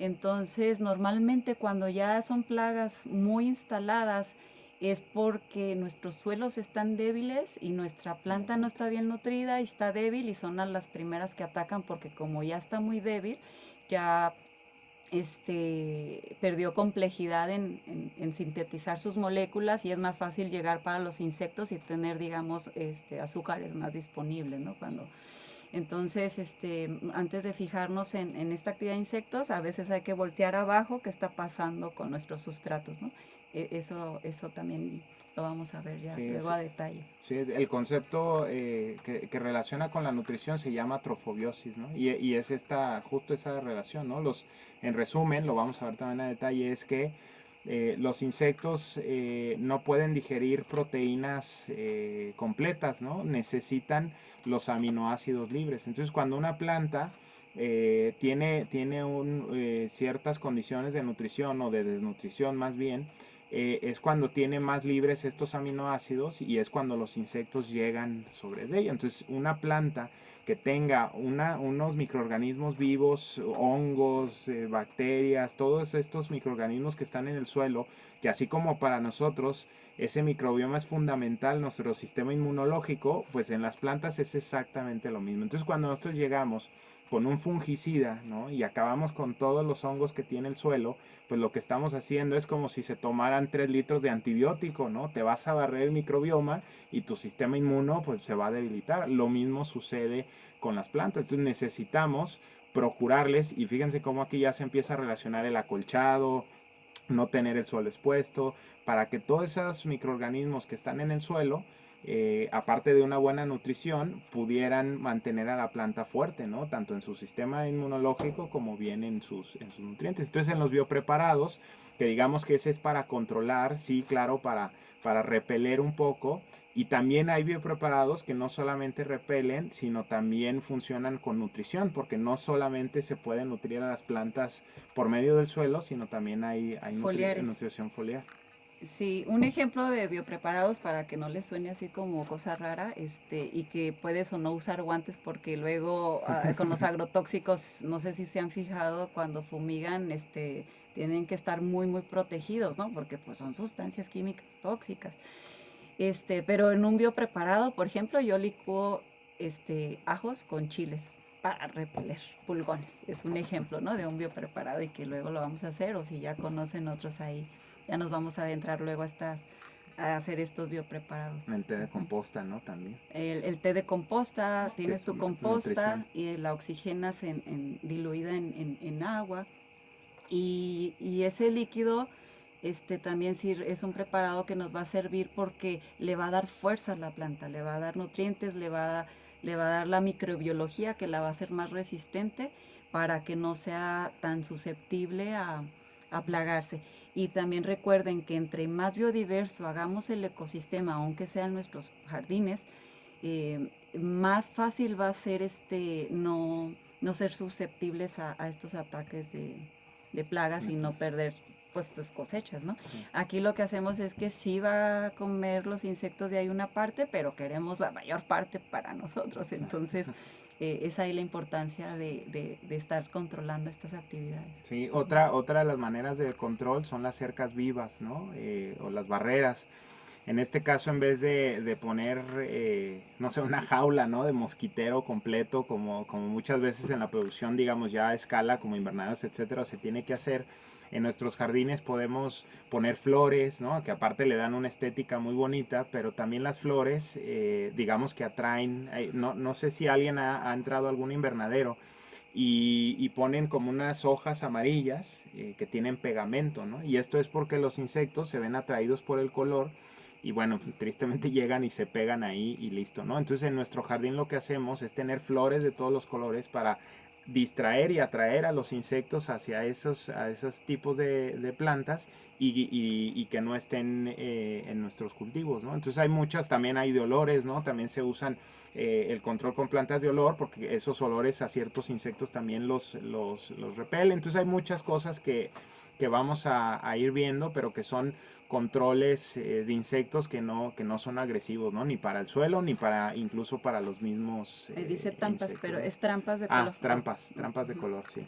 Entonces, normalmente cuando ya son plagas muy instaladas, es porque nuestros suelos están débiles y nuestra planta no está bien nutrida y está débil, y son las primeras que atacan porque como ya está muy débil, ya perdió complejidad en sintetizar sus moléculas, y es más fácil llegar para los insectos y tener, digamos, azúcares más disponibles, ¿no? Entonces, antes de fijarnos en esta actividad de insectos, a veces hay que voltear abajo qué está pasando con nuestros sustratos, ¿no? Eso también lo vamos a ver ya Sí, luego a detalle. sí, el concepto que relaciona con la nutrición se llama trofobiosis, ¿no? Y es justo esa relación, ¿no? En resumen, lo vamos a ver también a detalle, es que los insectos no pueden digerir proteínas completas, ¿no? Necesitan los aminoácidos libres. Entonces, cuando una planta tiene ciertas condiciones de nutrición o de desnutrición más bien, es cuando tiene más libres estos aminoácidos y es cuando los insectos llegan sobre ella. Entonces, una planta que tenga unos microorganismos vivos, hongos, bacterias, todos estos microorganismos que están en el suelo, que así como para nosotros ese microbioma es fundamental, nuestro sistema inmunológico, pues en las plantas es exactamente lo mismo. Entonces, cuando nosotros llegamos con un fungicida, ¿no? Y acabamos con todos los hongos que tiene el suelo, pues lo que estamos haciendo es como si se tomaran 3 litros de antibiótico, ¿no? Te vas a barrer el microbioma y tu sistema inmuno pues se va a debilitar. Lo mismo sucede con las plantas. Entonces necesitamos procurarles, y fíjense cómo aquí ya se empieza a relacionar el acolchado, no tener el suelo expuesto, para que todos esos microorganismos que están en el suelo, aparte de una buena nutrición, pudieran mantener a la planta fuerte, ¿no? Tanto en su sistema inmunológico como bien en sus nutrientes. Entonces, en los biopreparados, que digamos que ese es para controlar, sí, claro, para repeler un poco. Y también hay biopreparados que no solamente repelen, sino también funcionan con nutrición, porque no solamente se puede nutrir a las plantas por medio del suelo, sino también hay Foliares. nutrición foliar. Sí, un ejemplo de biopreparados para que no les suene así como cosa rara, y que puedes o no usar guantes porque luego con los agrotóxicos, no sé si se han fijado, cuando fumigan, tienen que estar muy, muy protegidos, ¿no? Porque pues son sustancias químicas tóxicas. Pero en un biopreparado, por ejemplo, yo licúo, ajos con chiles para repeler pulgones. Es un ejemplo, ¿no? De un biopreparado, y que luego lo vamos a hacer, o si ya conocen otros ahí, ya nos vamos a adentrar luego a hacer estos biopreparados. El té de composta, ¿no? También. El té de composta, tienes es tu composta nutrición. y la oxigenas diluida en agua, y ese líquido, también es un preparado que nos va a servir porque le va a dar fuerza a la planta, le va a dar nutrientes, le va a dar la microbiología que la va a hacer más resistente para que no sea tan susceptible a plagarse. Y también recuerden que entre más biodiverso hagamos el ecosistema, aunque sean nuestros jardines, más fácil va a ser no ser susceptibles a estos ataques de plagas y no perder pues tus cosechas, ¿no? Sí. Aquí lo que hacemos es que sí va a comer los insectos de ahí una parte, pero queremos la mayor parte para nosotros. Entonces, es ahí la importancia de estar controlando estas actividades. Sí, otra de las maneras de control son las cercas vivas, ¿no? O las barreras. En este caso, en vez de poner, no sé, una jaula, ¿no? De mosquitero completo, como muchas veces en la producción, digamos, ya a escala, como invernaderos, etcétera, se tiene que hacer. En nuestros jardines podemos poner flores, ¿no? Que aparte le dan una estética muy bonita, pero también las flores, digamos que atraen. No sé si alguien ha entrado a algún invernadero y ponen como unas hojas amarillas que tienen pegamento, ¿no? Y esto es porque los insectos se ven atraídos por el color y bueno, tristemente llegan y se pegan ahí y listo, ¿no? Entonces en nuestro jardín lo que hacemos es tener flores de todos los colores para distraer y atraer a los insectos hacia esos tipos de plantas y que no estén en nuestros cultivos, ¿no? Entonces hay muchas, también hay de olores, ¿no? También se usan el control con plantas de olor porque esos olores a ciertos insectos también los repelen. Entonces hay muchas cosas que vamos a ir viendo, pero que son controles de insectos que no son agresivos, ¿no? Ni para el suelo, ni para incluso para los mismos Dice trampas, insectos, pero ¿no? es trampas de color. Trampas de color, sí.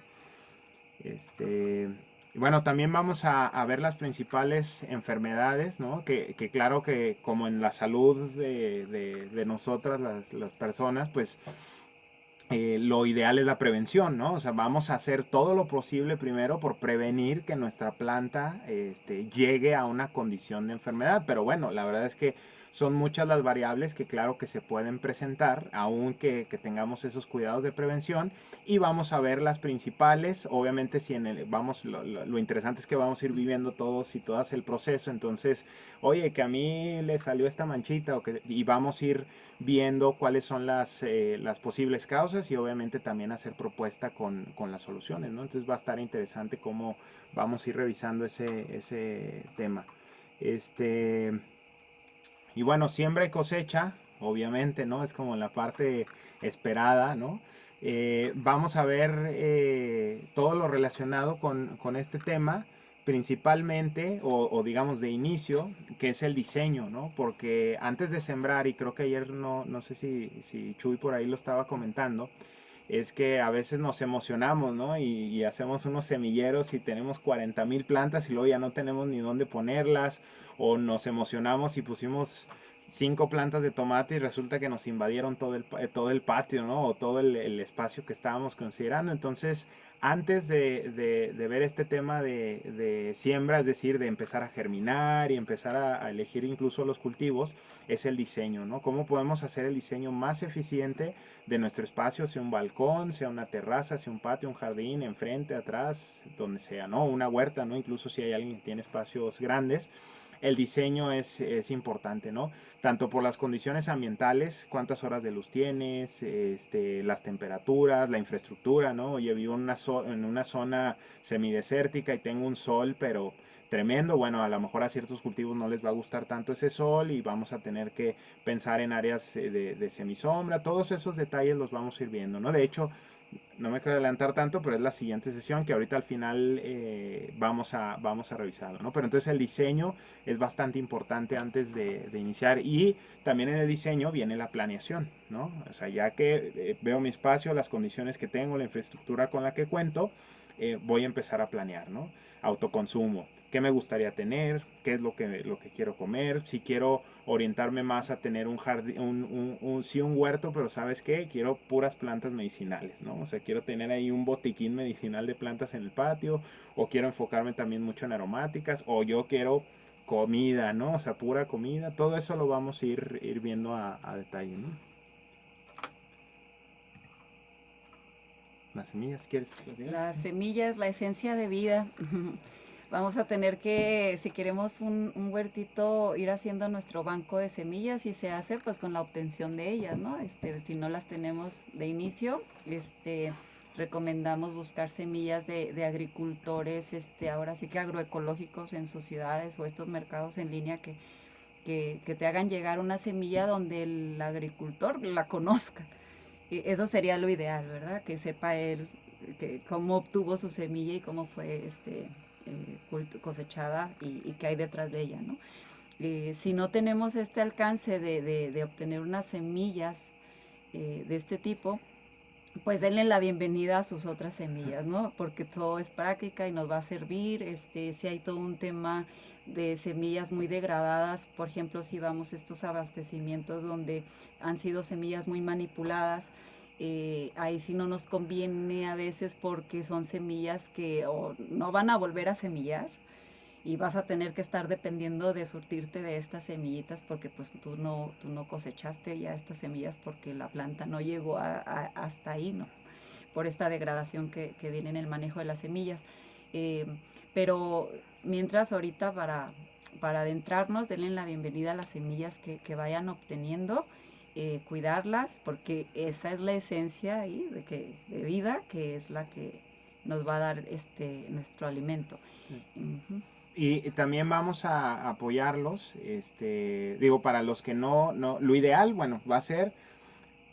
Bueno, también vamos a ver las principales enfermedades, ¿no? Que claro que como en la salud de nosotras, las personas, pues lo ideal es la prevención, ¿no? O sea, vamos a hacer todo lo posible primero por prevenir que nuestra planta llegue a una condición de enfermedad. Pero bueno, la verdad es que son muchas las variables que claro que se pueden presentar, aun que tengamos esos cuidados de prevención. Y vamos a ver las principales. Obviamente, si lo interesante es que vamos a ir viviendo todos y todas el proceso. Entonces, oye, que a mí le salió esta manchita, y vamos a ir viendo cuáles son las posibles causas y obviamente también hacer propuesta con las soluciones, ¿no? Entonces va a estar interesante cómo vamos a ir revisando ese tema. Y bueno, siembra y cosecha, obviamente, ¿no? Es como la parte esperada, ¿no? Vamos a ver todo lo relacionado con este tema, principalmente, o digamos de inicio, que es el diseño, ¿no? Porque antes de sembrar, y creo que ayer no sé si Chuy por ahí lo estaba comentando, es que a veces nos emocionamos, ¿no? Y hacemos unos semilleros y tenemos 40,000 plantas y luego ya no tenemos ni dónde ponerlas, o nos emocionamos y pusimos 5 plantas de tomate y resulta que nos invadieron todo el patio, ¿no? O todo el espacio que estábamos considerando. Entonces, antes de ver este tema de siembra, es decir, de empezar a germinar y empezar a elegir incluso los cultivos, es el diseño, ¿no? ¿Cómo podemos hacer el diseño más eficiente de nuestro espacio, sea un balcón, sea una terraza, sea un patio, un jardín, enfrente, atrás, donde sea, ¿no? Una huerta, ¿no? Incluso si hay alguien que tiene espacios grandes, el diseño es importante, ¿no? Tanto por las condiciones ambientales, cuántas horas de luz tienes, las temperaturas, la infraestructura, ¿no? Oye, vivo en una zona semidesértica y tengo un sol, pero tremendo. Bueno, a lo mejor a ciertos cultivos no les va a gustar tanto ese sol y vamos a tener que pensar en áreas de semisombra. Todos esos detalles los vamos a ir viendo, ¿no? De hecho, no me quiero adelantar tanto, pero es la siguiente sesión que ahorita al final vamos a revisarlo, ¿no? Pero entonces el diseño es bastante importante antes de iniciar, y también en el diseño viene la planeación, ¿no? O sea, ya que veo mi espacio, las condiciones que tengo, la infraestructura con la que cuento, voy a empezar a planear, ¿no? Autoconsumo, qué me gustaría tener, qué es lo que quiero comer, si quiero orientarme más a tener un jardín, sí, un huerto, pero ¿sabes qué? Quiero puras plantas medicinales, ¿no? O sea, quiero tener ahí un botiquín medicinal de plantas en el patio, o quiero enfocarme también mucho en aromáticas, o yo quiero comida, ¿no? O sea, pura comida. Todo eso lo vamos a ir viendo a detalle, ¿no? Las semillas, ¿quieres? Las semillas, la esencia de vida. Vamos a tener que, si queremos un huertito, ir haciendo nuestro banco de semillas, y se hace pues con la obtención de ellas, ¿no? Si no las tenemos de inicio, recomendamos buscar semillas de agricultores, ahora sí que agroecológicos en sus ciudades, o estos mercados en línea que te hagan llegar una semilla donde el agricultor la conozca. Eso sería lo ideal, ¿verdad? Que sepa él cómo obtuvo su semilla y cómo fue cosechada, y qué hay detrás de ella, ¿no? Si no tenemos este alcance de obtener unas semillas de este tipo, pues denle la bienvenida a sus otras semillas, ¿no? Porque todo es práctica y nos va a servir. Si hay todo un tema de semillas muy degradadas, por ejemplo, si vamos a estos abastecimientos donde han sido semillas muy manipuladas, ahí sí no nos conviene a veces, porque son semillas que o no van a volver a semillar, y vas a tener que estar dependiendo de surtirte de estas semillitas, porque pues tú no cosechaste ya estas semillas, porque la planta no llegó hasta ahí, ¿no? Por esta degradación que viene en el manejo de las semillas. Eh, pero mientras, ahorita para adentrarnos, denle la bienvenida a las semillas que vayan obteniendo, cuidarlas, porque esa es la esencia ahí de vida, que es la que nos va a dar nuestro alimento. Sí. Uh-huh. Y también vamos a apoyarlos, digo, para los que no, lo ideal, bueno, va a ser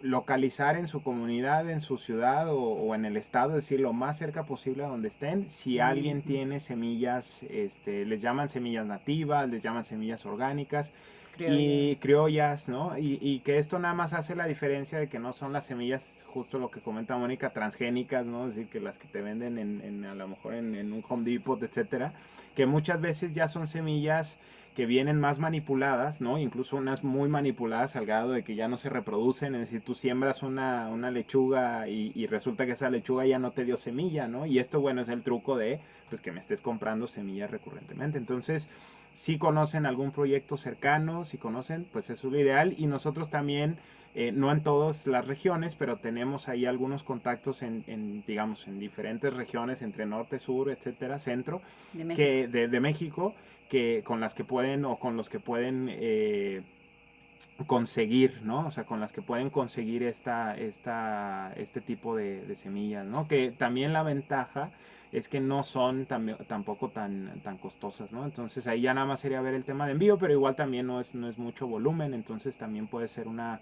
localizar en su comunidad, en su ciudad o en el estado, es decir, lo más cerca posible a donde estén. Si alguien tiene semillas, les llaman semillas nativas, les llaman semillas orgánicas y criollas, ¿no? Y que esto nada más hace la diferencia de que no son las semillas, justo lo que comenta Mónica, transgénicas, ¿no? Es decir, que las que te venden a lo mejor en un Home Depot, etcétera, que muchas veces ya son semillas que vienen más manipuladas, ¿no? Incluso unas muy manipuladas al grado de que ya no se reproducen, es decir, tú siembras una lechuga y resulta que esa lechuga ya no te dio semilla, ¿no? Y esto, bueno, es el truco de, pues, que me estés comprando semillas recurrentemente. Entonces, si conocen algún proyecto cercano, si conocen, pues eso es lo ideal. Y nosotros también, no en todas las regiones, pero tenemos ahí algunos contactos digamos, en diferentes regiones, entre norte, sur, etcétera, centro, De México. de México, que con las que pueden o con los que pueden conseguir, ¿no? O sea, con las que pueden conseguir este tipo de semillas, ¿no? Que también la ventaja es que no son tampoco tan costosas, ¿no? Entonces ahí ya nada más sería ver el tema de envío, pero igual también no es mucho volumen, entonces también puede ser una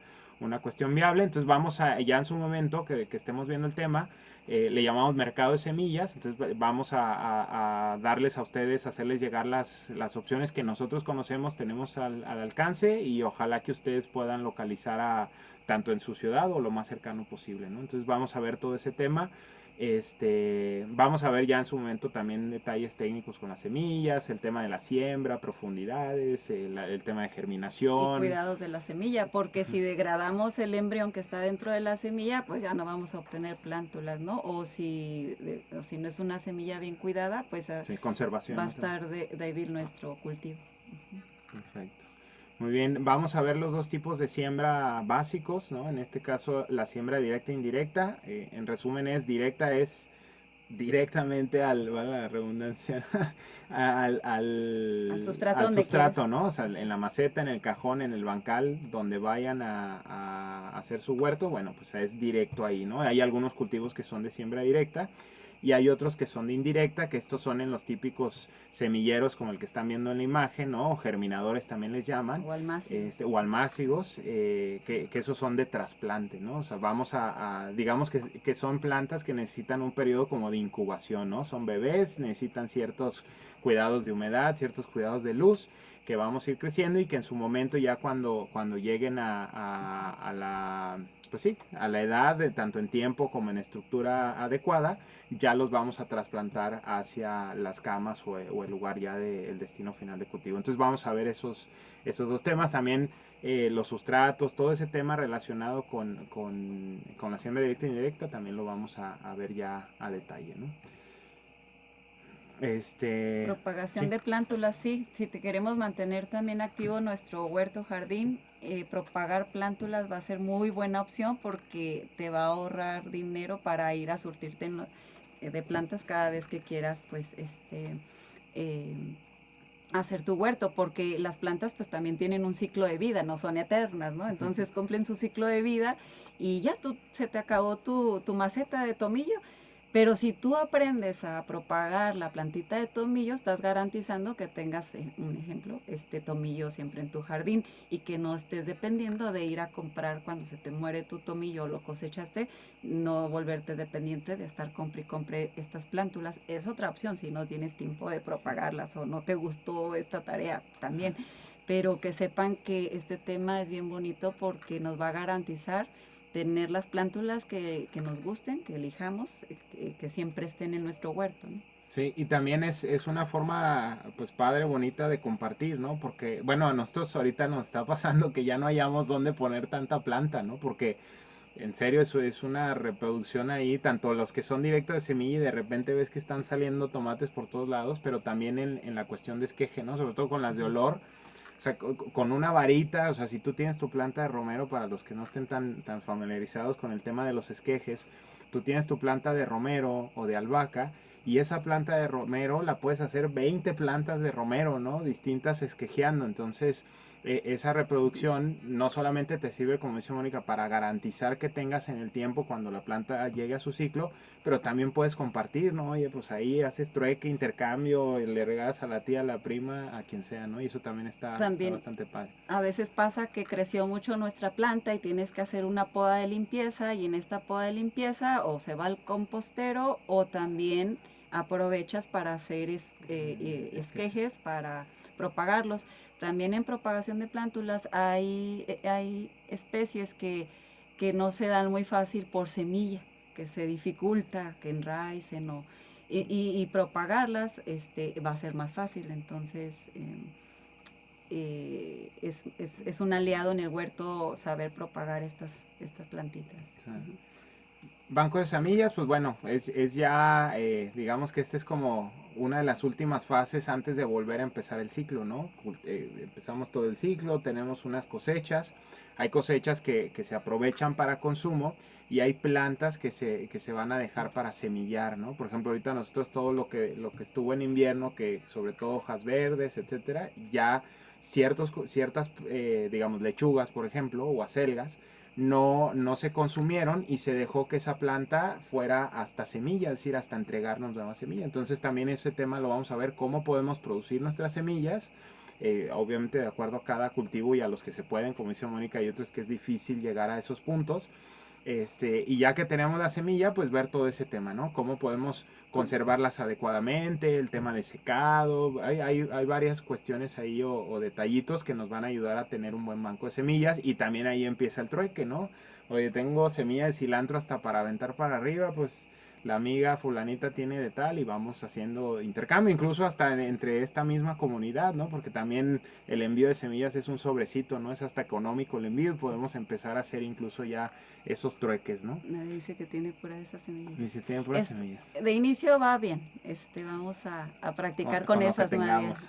cuestión viable. Entonces vamos ya en su momento que estemos viendo el tema, le llamamos mercado de semillas, entonces vamos a darles a ustedes, hacerles llegar las opciones que nosotros conocemos, tenemos al alcance, y ojalá que ustedes puedan localizar tanto en su ciudad o lo más cercano posible, ¿no? Entonces vamos a ver todo ese tema. Vamos a ver ya en su momento también detalles técnicos con las semillas, el tema de la siembra, profundidades, el tema de Y germinación. cuidados de la semilla, porque si degradamos el embrión que está dentro de la semilla, pues ya no vamos a obtener plántulas, ¿no? O si no es una semilla bien cuidada, pues Sí, conservación. va a estar débil nuestro cultivo. Perfecto. Muy bien, vamos a ver los dos tipos de siembra básicos, ¿no? En este caso, la siembra directa e indirecta. En resumen, es directamente valga la redundancia, Al sustrato al donde sustrato, quieras. ¿no? O sea, en la maceta, en el cajón, en el bancal, donde vayan a hacer su huerto, bueno, pues es directo ahí, ¿no? Hay algunos cultivos que son de siembra directa y hay otros que son de indirecta, que estos son en los típicos semilleros como el que están viendo en la imagen, ¿no? O germinadores también les llaman. O almácigos. O almácigos, que esos son de trasplante, ¿no? O sea, vamos digamos que son plantas que necesitan un periodo como de incubación, ¿no? Son bebés, necesitan ciertos cuidados de humedad, ciertos cuidados de luz, que vamos a ir creciendo y que en su momento ya cuando lleguen a la, pues sí, a la edad, tanto en tiempo como en estructura adecuada, ya los vamos a trasplantar hacia las camas o el lugar ya del destino final de cultivo. Entonces vamos a ver esos dos temas, también los sustratos, todo ese tema relacionado con la siembra directa e indirecta, también lo vamos a ver ya a detalle, ¿no? Propagación Sí. de plántulas, sí. Si te queremos mantener también activo nuestro huerto jardín, propagar plántulas va a ser muy buena opción porque te va a ahorrar dinero para ir a surtirte de plantas cada vez que quieras, pues, hacer tu huerto, porque las plantas pues también tienen un ciclo de vida, no son eternas, ¿no? Entonces cumplen su ciclo de vida y ya se te acabó tu maceta de tomillo. Pero si tú aprendes a propagar la plantita de tomillo, estás garantizando que tengas, un ejemplo, este tomillo siempre en tu jardín y que no estés dependiendo de ir a comprar cuando se te muere tu tomillo o lo cosechaste, no volverte dependiente de estar compre estas plántulas. Es otra opción si no tienes tiempo de propagarlas o no te gustó esta tarea también. Pero que sepan que este tema es bien bonito porque nos va a garantizar tener las plántulas que nos gusten, que elijamos, que siempre estén en nuestro huerto, ¿no? Sí, y también es una forma, pues padre, bonita de compartir, ¿no? Porque, bueno, a nosotros ahorita nos está pasando que ya no hayamos dónde poner tanta planta, ¿no? Porque en serio eso es una reproducción ahí, tanto los que son directos de semilla y de repente ves que están saliendo tomates por todos lados, pero también en la cuestión de esqueje, ¿no? Sobre todo con las de olor. O sea, con una varita, o sea, si tú tienes tu planta de romero, para los que no estén tan familiarizados con el tema de los esquejes, tú tienes tu planta de romero o de albahaca, y esa planta de romero la puedes hacer 20 plantas de romero, ¿no? Distintas esquejeando. Entonces, esa reproducción no solamente te sirve, como dice Mónica, para garantizar que tengas en el tiempo cuando la planta llegue a su ciclo, pero también puedes compartir, ¿no? Oye, pues ahí haces trueque, intercambio, le regalas a la tía, a la prima, a quien sea, ¿no? Y eso también está También bastante padre. a veces pasa que creció mucho nuestra planta y tienes que hacer una poda de limpieza, y en esta poda de limpieza o se va al compostero o también aprovechas para hacer esquejes para propagarlos. También en propagación de plántulas hay especies que no se dan muy fácil por semilla, que se dificulta que enraicen y propagarlas va a ser más fácil. Entonces es un aliado en el huerto saber propagar estas plantitas. Sí. Banco de semillas, pues bueno, es ya, digamos que este es como una de las últimas fases antes de volver a empezar el ciclo, ¿no? Empezamos todo el ciclo, tenemos unas cosechas, hay cosechas que se aprovechan para consumo y hay plantas que se van a dejar para semillar, ¿no? Por ejemplo, ahorita nosotros todo lo que estuvo en invierno, que sobre todo hojas verdes, etcétera, ya ciertas, digamos, lechugas, por ejemplo, o acelgas, no se consumieron y se dejó que esa planta fuera hasta semilla, es decir, hasta entregarnos nuevas semillas. Entonces también ese tema lo vamos a ver, cómo podemos producir nuestras semillas, obviamente de acuerdo a cada cultivo y a los que se pueden, como dice Mónica, y otros que es difícil llegar a esos puntos. Y ya que tenemos la semilla, pues ver todo ese tema, ¿no? Cómo podemos conservarlas adecuadamente, el tema de secado, hay varias cuestiones ahí o detallitos que nos van a ayudar a tener un buen banco de semillas y también ahí empieza el trueque, ¿no? Oye, tengo semilla de cilantro hasta para aventar para arriba, pues la amiga fulanita tiene de tal y vamos haciendo intercambio, incluso hasta entre esta misma comunidad, ¿no? Porque también el envío de semillas es un sobrecito, ¿no? Es hasta económico el envío y podemos empezar a hacer incluso ya esos trueques, ¿no? Nadie dice que tiene pura de esas semillas. Y si tienen puras semillas. De inicio va bien, vamos a practicar con lo que esas tengamos.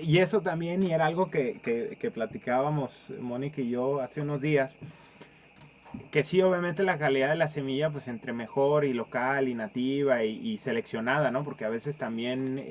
Y eso también, y era algo que platicábamos Mónica y yo hace unos días, que sí, obviamente la calidad de la semilla, pues entre mejor y local y nativa y seleccionada, ¿no? Porque a veces también,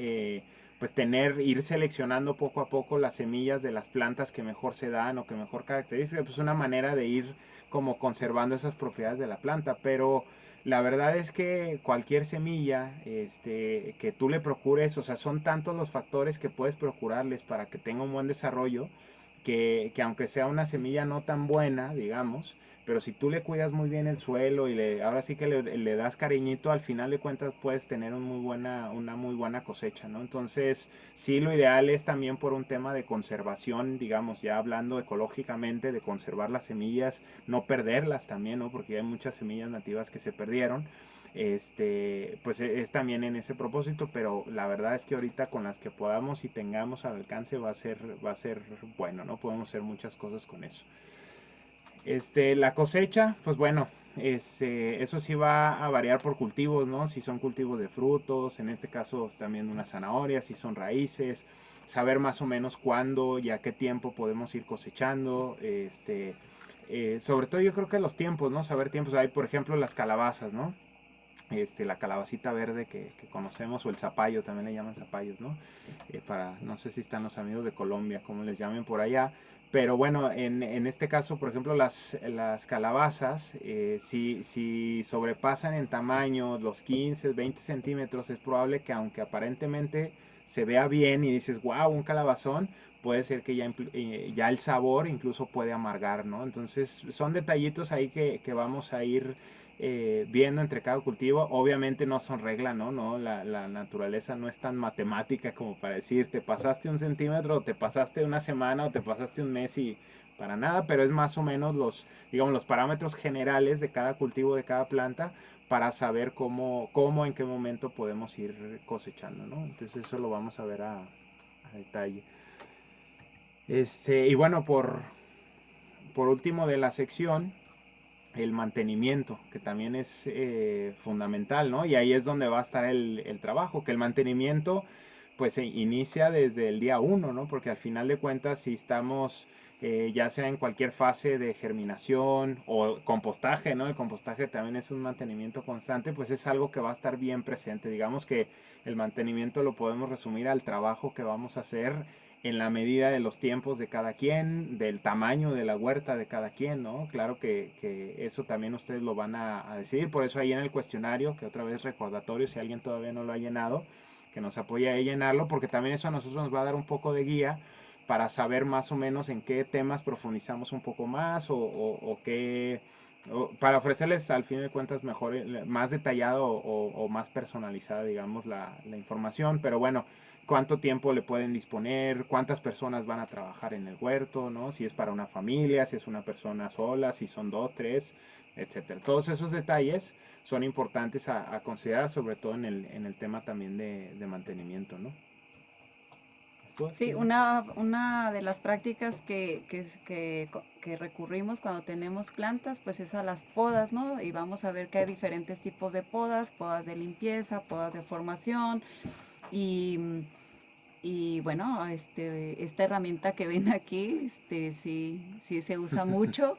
pues ir seleccionando poco a poco las semillas de las plantas que mejor se dan o que mejor caracterizan, pues una manera de ir como conservando esas propiedades de la planta, pero la verdad es que cualquier semilla, que tú le procures, o sea, son tantos los factores que puedes procurarles para que tenga un buen desarrollo, que aunque sea una semilla no tan buena, digamos, pero si tú le cuidas muy bien el suelo y ahora sí que le das cariñito, al final de cuentas puedes tener una muy buena cosecha, ¿no? Entonces, sí, lo ideal es también por un tema de conservación, digamos, ya hablando ecológicamente, de conservar las semillas, no perderlas también, ¿no? Porque hay muchas semillas nativas que se perdieron. Pues es también en ese propósito, pero la verdad es que ahorita con las que podamos y tengamos al alcance va a ser bueno, ¿no? Podemos hacer muchas cosas con eso. La cosecha, pues bueno, eso sí va a variar por cultivos, ¿no? Si son cultivos de frutos, en este caso también una zanahoria, si son raíces, saber más o menos cuándo y a qué tiempo podemos ir cosechando, sobre todo yo creo que los tiempos, ¿no? Saber tiempos, hay por ejemplo las calabazas, ¿no? La calabacita verde que conocemos, o el zapallo, también le llaman zapallos, ¿no? No sé si están los amigos de Colombia, como les llamen por allá, pero bueno, en este caso, por ejemplo, las calabazas, si sobrepasan en tamaño los 15, 20 centímetros, es probable que aunque aparentemente se vea bien y dices, wow, un calabazón, puede ser que ya el sabor incluso puede amargar, ¿no? Entonces son detallitos ahí que vamos a ir viendo entre cada cultivo. Obviamente no son regla, ¿no? La naturaleza no es tan matemática como para decir, te pasaste un centímetro, o te pasaste una semana, o te pasaste un mes y para nada, pero es más o menos digamos, los parámetros generales de cada cultivo, de cada planta, para saber cómo en qué momento podemos ir cosechando, ¿no? Entonces eso lo vamos a ver a detalle. Y bueno, por último de la sección, el mantenimiento, que también es fundamental, ¿no? Y ahí es donde va a estar el trabajo, que el mantenimiento pues se inicia desde el día uno, ¿no? Porque al final de cuentas, si estamos ya sea en cualquier fase de germinación o compostaje, ¿no? El compostaje también es un mantenimiento constante, pues es algo que va a estar bien presente. Digamos que el mantenimiento lo podemos resumir al trabajo que vamos a hacer en la medida de los tiempos de cada quien, del tamaño de la huerta de cada quien, ¿no? Claro que eso también ustedes lo van a decidir, por eso ahí en el cuestionario, que otra vez recordatorio, si alguien todavía no lo ha llenado, que nos apoye a llenarlo, porque también eso a nosotros nos va a dar un poco de guía para saber más o menos en qué temas profundizamos un poco más o qué, para ofrecerles al fin de cuentas mejor, más detallado o más personalizada, digamos, la información, pero bueno, cuánto tiempo le pueden disponer, cuántas personas van a trabajar en el huerto, ¿no? Si es para una familia, si es una persona sola, si son dos, tres, etcétera. Todos esos detalles son importantes a considerar, sobre todo en el tema también de mantenimiento, ¿no? Sí, una de las prácticas que recurrimos cuando tenemos plantas, pues es a las podas, ¿no? Y vamos a ver que hay diferentes tipos de podas, podas de limpieza, podas de formación, y, y bueno, esta herramienta que ven aquí, sí se usa mucho.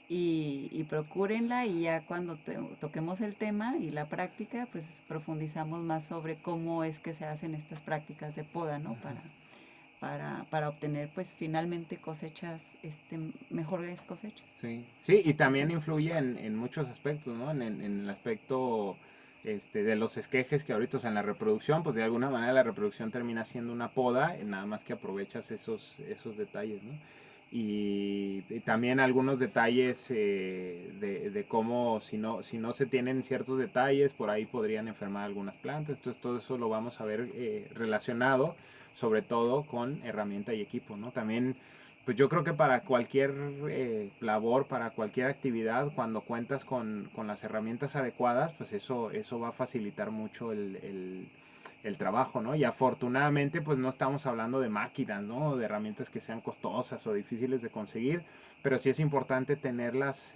Y procúrenla, y ya cuando toquemos el tema y la práctica, pues profundizamos más sobre cómo es que se hacen estas prácticas de poda, ¿no? Para obtener pues finalmente cosechas, mejores cosechas. Sí, sí, y también influye en muchos aspectos, ¿no? En el aspecto de los esquejes que ahorita, o sea, en la reproducción, pues de alguna manera la reproducción termina siendo una poda, nada más que aprovechas esos detalles, ¿no? Y también algunos detalles de cómo si no se tienen ciertos detalles, por ahí podrían enfermar algunas plantas. Entonces todo eso lo vamos a ver relacionado, sobre todo con herramienta y equipo, ¿no? También pues yo creo que para cualquier labor, para cualquier actividad, cuando cuentas con las herramientas adecuadas, pues eso va a facilitar mucho el trabajo, ¿no? Y afortunadamente, pues no estamos hablando de máquinas, ¿no? De herramientas que sean costosas o difíciles de conseguir, pero sí es importante tenerlas,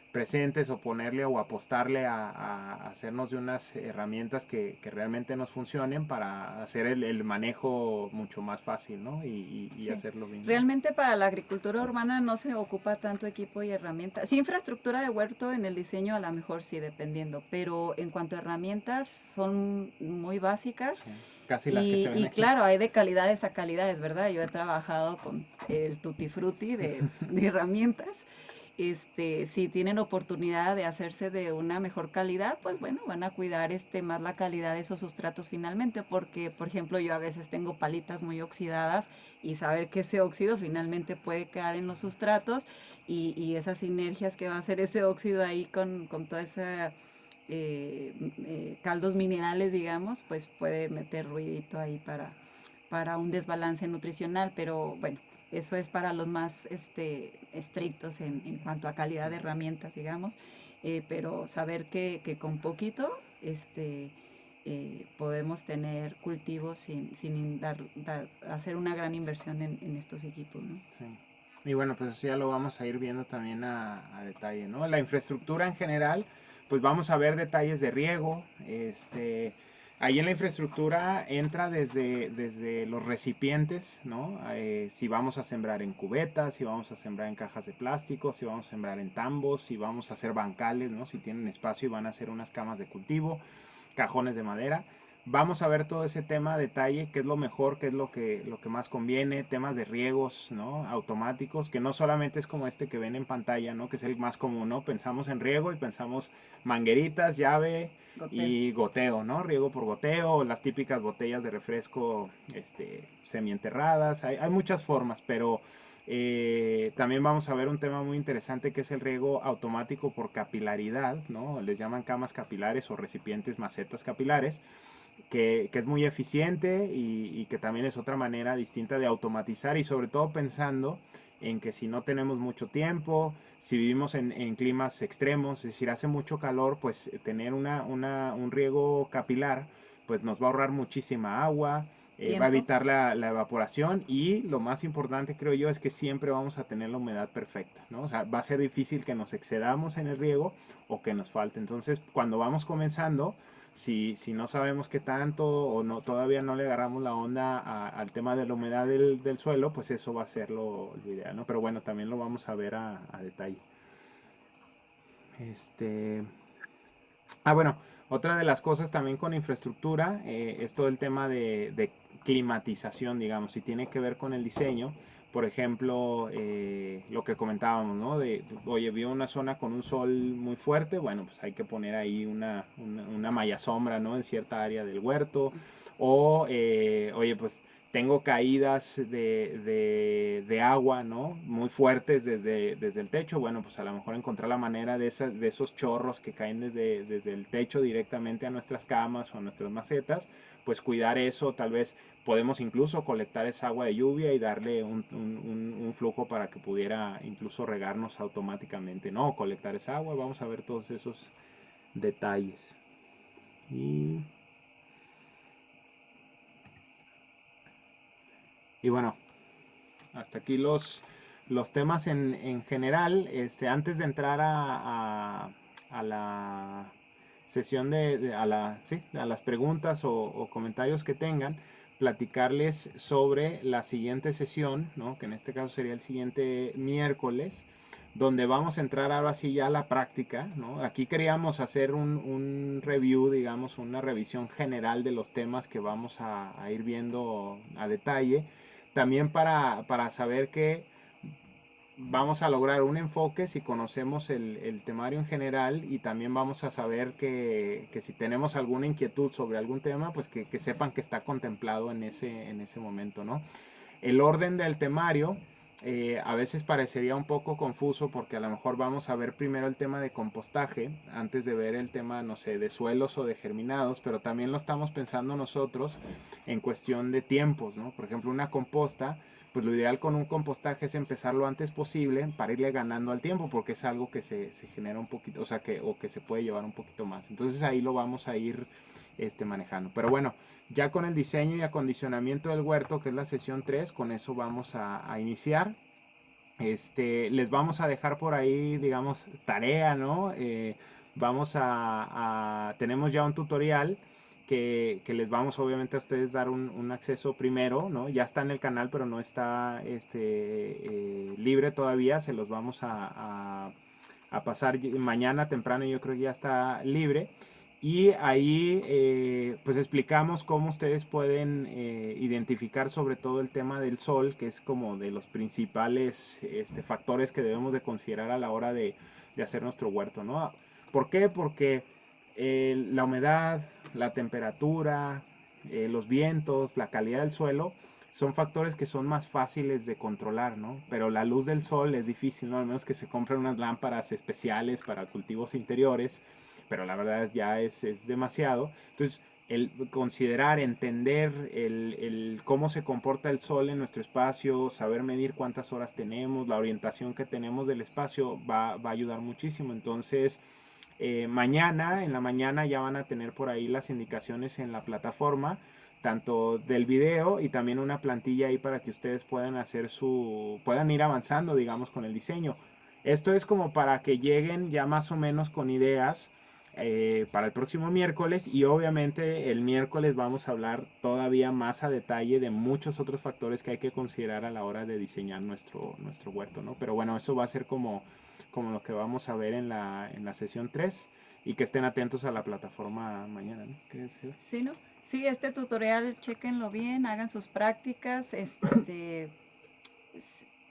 presentes o ponerle o apostarle a hacernos de unas herramientas que realmente nos funcionen para hacer el manejo mucho más fácil, ¿no? Y Sí. hacerlo bien, ¿no? Realmente para la agricultura urbana no se ocupa tanto equipo y herramientas. Sí, infraestructura de huerto en el diseño a lo mejor sí, dependiendo, pero en cuanto a herramientas son muy básicas. Sí, casi las que se ven Y aquí. claro, hay de calidades a calidades, ¿verdad? Yo he trabajado con el tutti frutti de herramientas. Si tienen oportunidad de hacerse de una mejor calidad, pues bueno, van a cuidar más la calidad de esos sustratos finalmente, porque por ejemplo yo a veces tengo palitas muy oxidadas, y saber que ese óxido finalmente puede quedar en los sustratos, y esas sinergias que va a hacer ese óxido ahí con toda esa caldos minerales, digamos, pues puede meter ruidito ahí para un desbalance nutricional, pero bueno, eso es para los más estrictos en cuanto a calidad de herramientas, digamos, pero saber que con poquito podemos tener cultivos sin hacer una gran inversión en estos equipos, ¿no? Sí. Y bueno, pues eso ya lo vamos a ir viendo también a detalle, ¿no? La infraestructura en general, pues vamos a ver detalles de riego. Ahí en la infraestructura entra desde los recipientes, ¿no? Si vamos a sembrar en cubetas, si vamos a sembrar en cajas de plástico, si vamos a sembrar en tambos, si vamos a hacer bancales, ¿no? Si tienen espacio y van a hacer unas camas de cultivo, cajones de madera. Vamos a ver todo ese tema a detalle, qué es lo mejor, qué es lo que más conviene, temas de riegos, ¿no? Automáticos, que no solamente es como este que ven en pantalla, ¿no? Que es el más común, ¿no? Pensamos en riego y pensamos mangueritas, llave Goteo. y goteo, ¿no? Riego por goteo, las típicas botellas de refresco semienterradas, hay muchas formas, pero también vamos a ver un tema muy interesante que es el riego automático por capilaridad, ¿no? Les llaman camas capilares o recipientes macetas capilares, que es muy eficiente y que también es otra manera distinta de automatizar y sobre todo pensando en que si no tenemos mucho tiempo, si vivimos en climas extremos, es decir, hace mucho calor, pues tener un riego capilar pues nos va a ahorrar muchísima agua, va a Tiempo. evitar la evaporación y lo más importante creo yo es que siempre vamos a tener la humedad perfecta, ¿no? O sea, va a ser difícil que nos excedamos en el riego o que nos falte. Entonces, cuando vamos comenzando, si no sabemos qué tanto o no todavía no le agarramos la onda al tema de la humedad del suelo, pues eso va a ser lo ideal, ¿no? Pero bueno, también lo vamos a ver a detalle. Bueno, otra de las cosas también con infraestructura es todo el tema de climatización, digamos, si tiene que ver con el diseño. Por ejemplo, lo que comentábamos, ¿no? Oye, vi una zona con un sol muy fuerte, bueno, pues hay que poner ahí una malla sombra, ¿no? En cierta área del huerto. O, oye, pues tengo caídas de agua, ¿no? Muy fuertes desde el techo. Bueno, pues a lo mejor encontrar la manera de esos chorros que caen desde el techo directamente a nuestras camas o a nuestras macetas, pues cuidar eso. Tal vez podemos incluso colectar esa agua de lluvia y darle un flujo para que pudiera incluso regarnos automáticamente, ¿no? Colectar esa agua. Vamos a ver todos esos detalles. Y bueno, hasta aquí los temas en general. Antes de entrar a la sesión a las preguntas o comentarios que tengan, platicarles sobre la siguiente sesión, ¿no? Que en este caso sería el siguiente miércoles, donde vamos a entrar ahora sí ya a la práctica, ¿no? Aquí queríamos hacer un review, digamos, una revisión general de los temas que vamos a ir viendo a detalle, también para saber que vamos a lograr un enfoque si conocemos el temario en general, y también vamos a saber que si tenemos alguna inquietud sobre algún tema, pues que sepan que está contemplado en ese momento, ¿no? El orden del temario a veces parecería un poco confuso, porque a lo mejor vamos a ver primero el tema de compostaje antes de ver el tema, no sé, de suelos o de germinados, pero también lo estamos pensando nosotros en cuestión de tiempos, ¿no? Por ejemplo, una composta, pues lo ideal con un compostaje es empezar lo antes posible para irle ganando al tiempo, porque es algo que se genera un poquito, o sea, que se puede llevar un poquito más. Entonces ahí lo vamos a ir manejando. Pero bueno, ya con el diseño y acondicionamiento del huerto, que es la sesión 3, con eso vamos a iniciar. Les vamos a dejar por ahí, digamos, tarea, ¿no? Tenemos ya un tutorial que les vamos obviamente a ustedes dar un acceso primero, ¿no? Ya está en el canal, pero no está libre todavía. Se los vamos a pasar mañana temprano, yo creo que ya está libre. Y ahí pues explicamos cómo ustedes pueden identificar sobre todo el tema del sol, que es como de los principales factores que debemos de considerar a la hora de hacer nuestro huerto, ¿no? ¿Por qué? Porque la humedad, la temperatura, los vientos, la calidad del suelo son factores que son más fáciles de controlar, ¿no? Pero la luz del sol es difícil, ¿no? Al menos que se compren unas lámparas especiales para cultivos interiores, pero la verdad ya es demasiado. Entonces, el considerar, entender cómo se comporta el sol en nuestro espacio, saber medir cuántas horas tenemos, la orientación que tenemos del espacio va a ayudar muchísimo. Entonces, mañana, en la mañana ya van a tener por ahí las indicaciones en la plataforma, tanto del video y también una plantilla ahí para que ustedes puedan ir avanzando, digamos, con el diseño. Esto es como para que lleguen ya más o menos con ideas para el próximo miércoles, y obviamente el miércoles vamos a hablar todavía más a detalle de muchos otros factores que hay que considerar a la hora de diseñar nuestro huerto, ¿no? Pero bueno, eso va a ser como lo que vamos a ver en la sesión 3, y que estén atentos a la plataforma mañana, ¿no? ¿Qué decir? Sí, ¿no? Sí, este tutorial, chequenlo bien, hagan sus prácticas,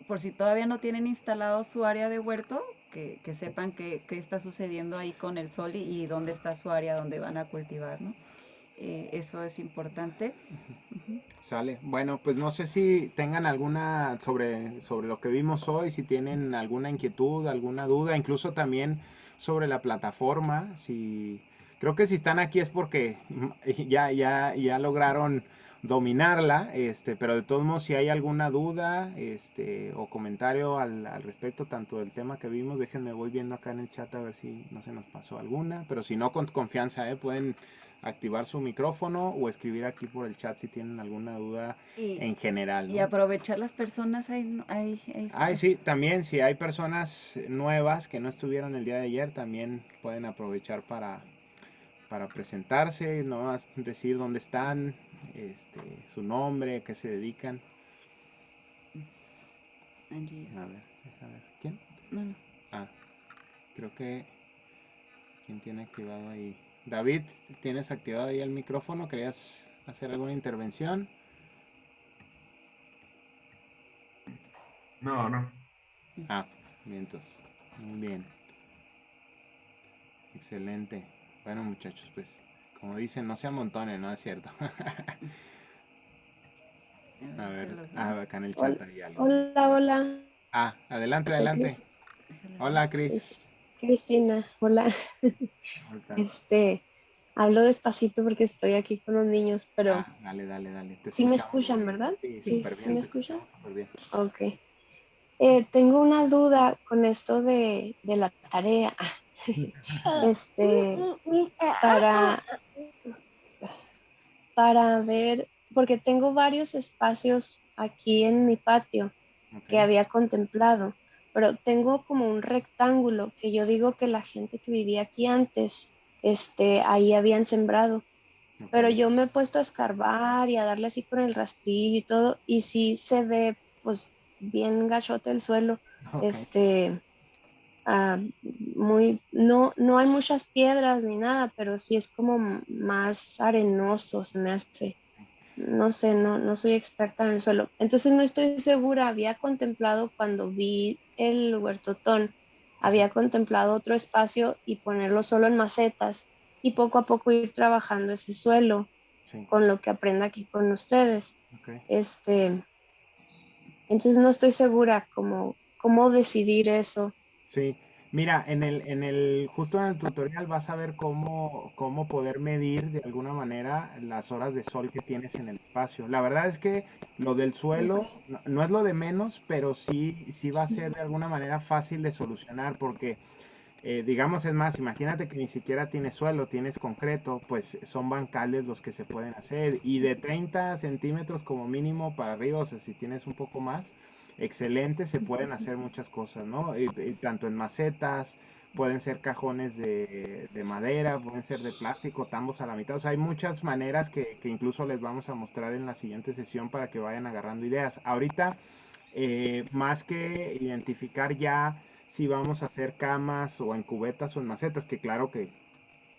por si todavía no tienen instalado su área de huerto, que sepan qué está sucediendo ahí con el sol y dónde está su área donde van a cultivar, ¿no? Eso es importante. Ujú. Sale. Bueno, pues no sé si tengan alguna sobre lo que vimos hoy, si tienen alguna inquietud, alguna duda, incluso también sobre la plataforma. Creo que si están aquí es porque ya lograron dominarla, pero de todos modos, si hay alguna duda, o comentario al respecto, tanto del tema que vimos, déjenme, voy viendo acá en el chat a ver si no se nos pasó alguna, pero si no, con confianza, pueden activar su micrófono o escribir aquí por el chat si tienen alguna duda en general, Y ¿no? aprovechar las personas Ay, sí, también si hay personas nuevas que no estuvieron el día de ayer, también pueden aprovechar para presentarse, no más decir dónde están, su nombre, a qué se dedican. Angie. A ver, déjame ver. ¿Quién? No. Ah, creo que ¿quién tiene activado ahí? David, ¿tienes activado ahí el micrófono? ¿Querías hacer alguna intervención? No, no. Ah, vientos. Muy bien. Excelente. Bueno, muchachos, pues, como dicen, no se amontonen, ¿no? Es cierto. A ver, acá en el chat Hola, hay algo. hola, hola. Adelante, Soy adelante. Hola, Cris. Cristina. Hola. Ahorita. Este, hablo despacito porque estoy aquí con los niños, pero Dale, dale, dale. Te sí me escuchamos muy escuchan, bien. ¿verdad? Sí, Sí, súper sí bien, me te escuchan. escuchamos súper bien. Ok. Tengo una duda con esto de la tarea. Este, para, para ver, porque tengo varios espacios aquí en mi patio Ok, que había contemplado, pero tengo como un rectángulo que yo digo que la gente que vivía aquí antes, ahí habían sembrado, ok, pero yo me he puesto a escarbar y a darle así con el rastrillo y todo, y sí se ve pues bien gachote el suelo, ok. este, no hay muchas piedras ni nada, pero sí es como más arenoso, se me hace. No sé, no soy experta en el suelo. Entonces no estoy segura. Había contemplado cuando vi el huertotón, había contemplado otro espacio y ponerlo solo en macetas y poco a poco ir trabajando ese suelo Sí, con lo que aprenda aquí con ustedes. ok. Este, entonces no estoy segura cómo decidir eso. Sí, mira, justo en el tutorial vas a ver cómo poder medir de alguna manera las horas de sol que tienes en el espacio. La verdad es que lo del Ok. suelo no es lo de menos, pero sí va a ser de alguna manera fácil de solucionar porque, digamos, es más, imagínate que ni siquiera tienes suelo, tienes concreto, pues son bancales los que se pueden hacer y de 30 centímetros como mínimo para arriba, o sea, si tienes un poco más excelente, se pueden hacer muchas cosas, ¿no? Tanto en macetas, pueden ser cajones de madera, pueden ser de plástico, tambos a la mitad, o sea, hay muchas maneras que incluso les vamos a mostrar en la siguiente sesión para que vayan agarrando ideas. Ahorita, más que identificar ya si vamos a hacer camas o en cubetas o en macetas, que claro que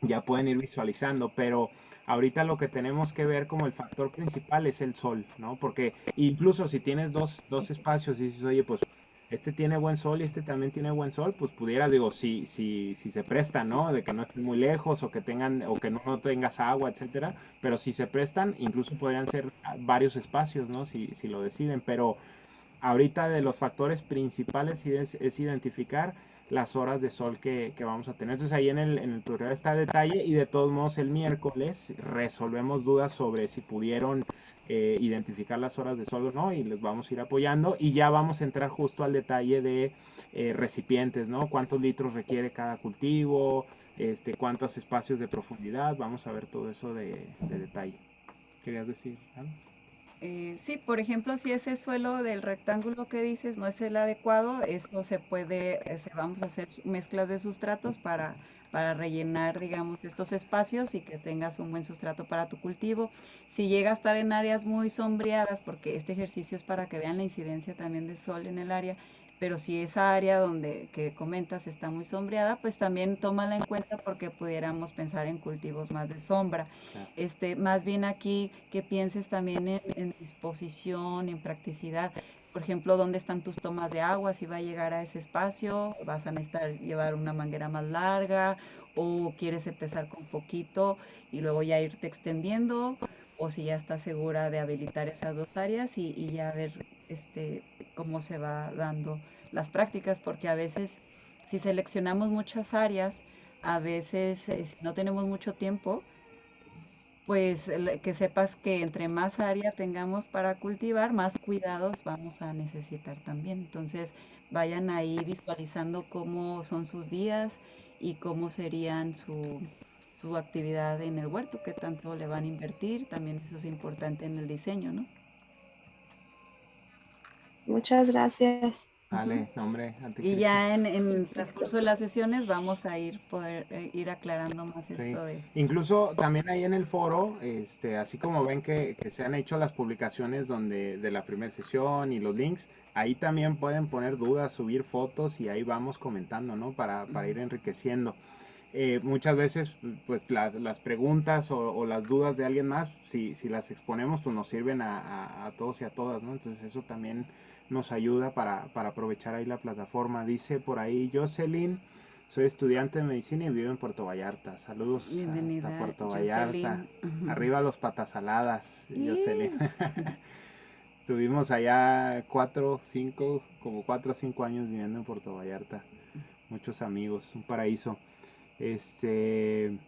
ya pueden ir visualizando, pero ahorita lo que tenemos que ver como el factor principal es el sol, ¿no? Porque incluso si tienes dos espacios y dices, oye, pues este tiene buen sol y este también tiene buen sol, pues pudiera, digo, si se prestan, ¿no? De que no estén muy lejos o que tengan, o que no tengas agua, etcétera, pero si se prestan, incluso podrían ser varios espacios, ¿no? Si lo deciden, pero ahorita de los factores principales es identificar las horas de sol que vamos a tener. Entonces ahí en el tutorial está el detalle y de todos modos el miércoles resolvemos dudas sobre si pudieron identificar las horas de sol o no y les vamos a ir apoyando y ya vamos a entrar justo al detalle de recipientes, ¿no? Cuántos litros requiere cada cultivo, cuántos espacios de profundidad, vamos a ver todo eso de detalle. ¿Querías decir algo? Sí, por ejemplo, si ese suelo del rectángulo que dices no es el adecuado, esto se puede, vamos a hacer mezclas de sustratos para rellenar, digamos, estos espacios y que tengas un buen sustrato para tu cultivo. Si llega a estar en áreas muy sombreadas, porque este ejercicio es para que vean la incidencia también de sol en el área, pero si esa área donde que comentas está muy sombreada, pues también tómala en cuenta porque pudiéramos pensar en cultivos más de sombra. Claro. Más bien aquí que pienses también en disposición, en practicidad. Por ejemplo, ¿dónde están tus tomas de agua? Si va a llegar a ese espacio, vas a necesitar llevar una manguera más larga o quieres empezar con poquito y luego ya irte extendiendo o si ya estás segura de habilitar esas dos áreas y ya ver cómo se va dando las prácticas, porque a veces si seleccionamos muchas áreas, a veces si no tenemos mucho tiempo, pues que sepas que entre más área tengamos para cultivar, más cuidados vamos a necesitar también. Entonces, vayan ahí visualizando cómo son sus días y cómo serían su actividad en el huerto, qué tanto le van a invertir. También eso es importante en el diseño, ¿no? Muchas gracias. Ujú. Vale, no, hombre, Y anticristo. ya en el transcurso de las sesiones vamos a poder ir aclarando más Sí. esto de... Incluso también ahí en el foro, así como ven que se han hecho las publicaciones de la primera sesión y los links, ahí también pueden poner dudas, subir fotos y ahí vamos comentando, ¿no? Para ir enriqueciendo. muchas veces pues las preguntas o las dudas de alguien más, si las exponemos, pues nos sirven a todos y a todas, ¿no? Entonces eso también nos ayuda para aprovechar ahí la plataforma. Dice por ahí Jocelyn, soy estudiante de medicina y vivo en Puerto Vallarta. Saludos Bienvenida, hasta Puerto Jocelyn. Vallarta. Arriba los patasaladas, Jocelyn. Sí. Estuvimos allá 4 o 5 años viviendo en Puerto Vallarta. Muchos amigos, un paraíso. Dice,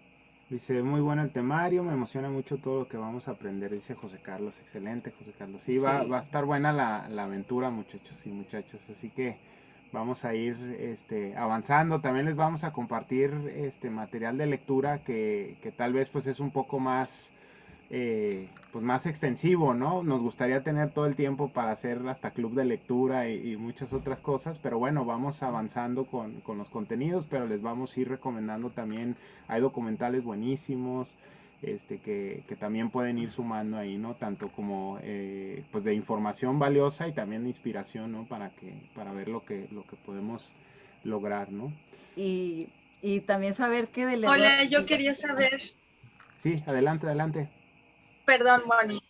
muy bueno el temario, me emociona mucho todo lo que vamos a aprender, dice José Carlos. Excelente, José Carlos. Sí, va a estar buena la aventura, muchachos y muchachas. Así que vamos a ir avanzando. También les vamos a compartir material de lectura que tal vez pues es un poco más pues más extensivo, ¿no? Nos gustaría tener todo el tiempo para hacer hasta club de lectura y muchas otras cosas, pero bueno, vamos avanzando con los contenidos, pero les vamos a ir recomendando también, hay documentales buenísimos, que también pueden ir sumando ahí, ¿no? Tanto como pues de información valiosa y también de inspiración, ¿no? Para ver lo que podemos lograr, ¿no? Y también saber que del Hola, yo quería saber, Sí, adelante, adelante. perdón, Moni.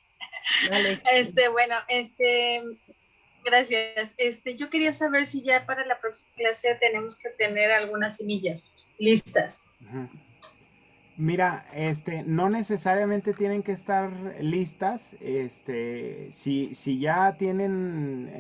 Dale. Bueno, gracias. Yo quería saber si ya para la próxima clase tenemos que tener algunas semillas listas. Ujú. Mira, no necesariamente tienen que estar listas, si ya tienen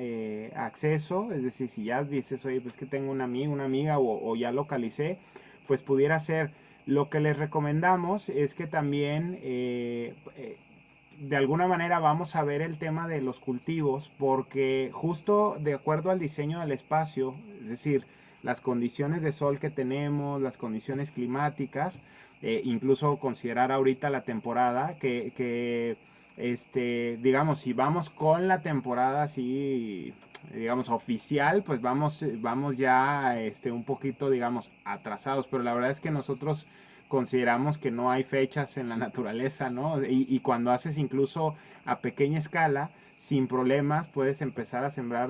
acceso, es decir, si ya dices, oye, pues que tengo un amigo, una amiga, o ya localicé, pues pudiera ser. Lo que les recomendamos es que también, de alguna manera vamos a ver el tema de los cultivos, porque justo de acuerdo al diseño del espacio, es decir, las condiciones de sol que tenemos, las condiciones climáticas, incluso considerar ahorita la temporada, digamos, si vamos con la temporada así, digamos, oficial, pues vamos ya un poquito, digamos, atrasados, pero la verdad es que nosotros consideramos que no hay fechas en la naturaleza, ¿no? Y cuando haces incluso a pequeña escala, sin problemas, puedes empezar a sembrar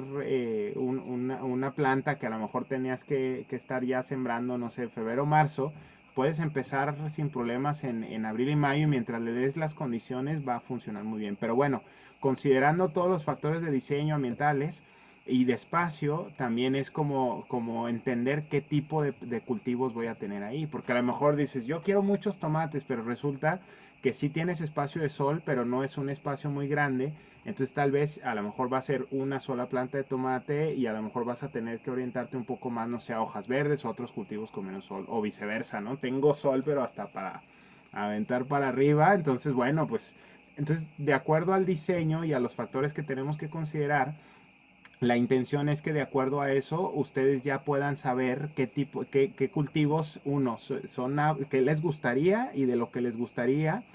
una planta que a lo mejor tenías que estar ya sembrando, no sé, febrero o marzo. Puedes empezar sin problemas en abril y mayo y mientras le des las condiciones va a funcionar muy bien. Pero bueno, considerando todos los factores de diseño ambientales y de espacio, también es como entender qué tipo de cultivos voy a tener ahí. Porque a lo mejor dices, yo quiero muchos tomates, pero resulta que sí tienes espacio de sol, pero no es un espacio muy grande. Entonces tal vez a lo mejor va a ser una sola planta de tomate y a lo mejor vas a tener que orientarte un poco más, no sé, a hojas verdes o otros cultivos con menos sol o viceversa, ¿no? Tengo sol pero hasta para aventar para arriba, entonces bueno, pues entonces de acuerdo al diseño y a los factores que tenemos que considerar, la intención es que de acuerdo a eso ustedes ya puedan saber qué cultivos que les gustaría y de lo que les gustaría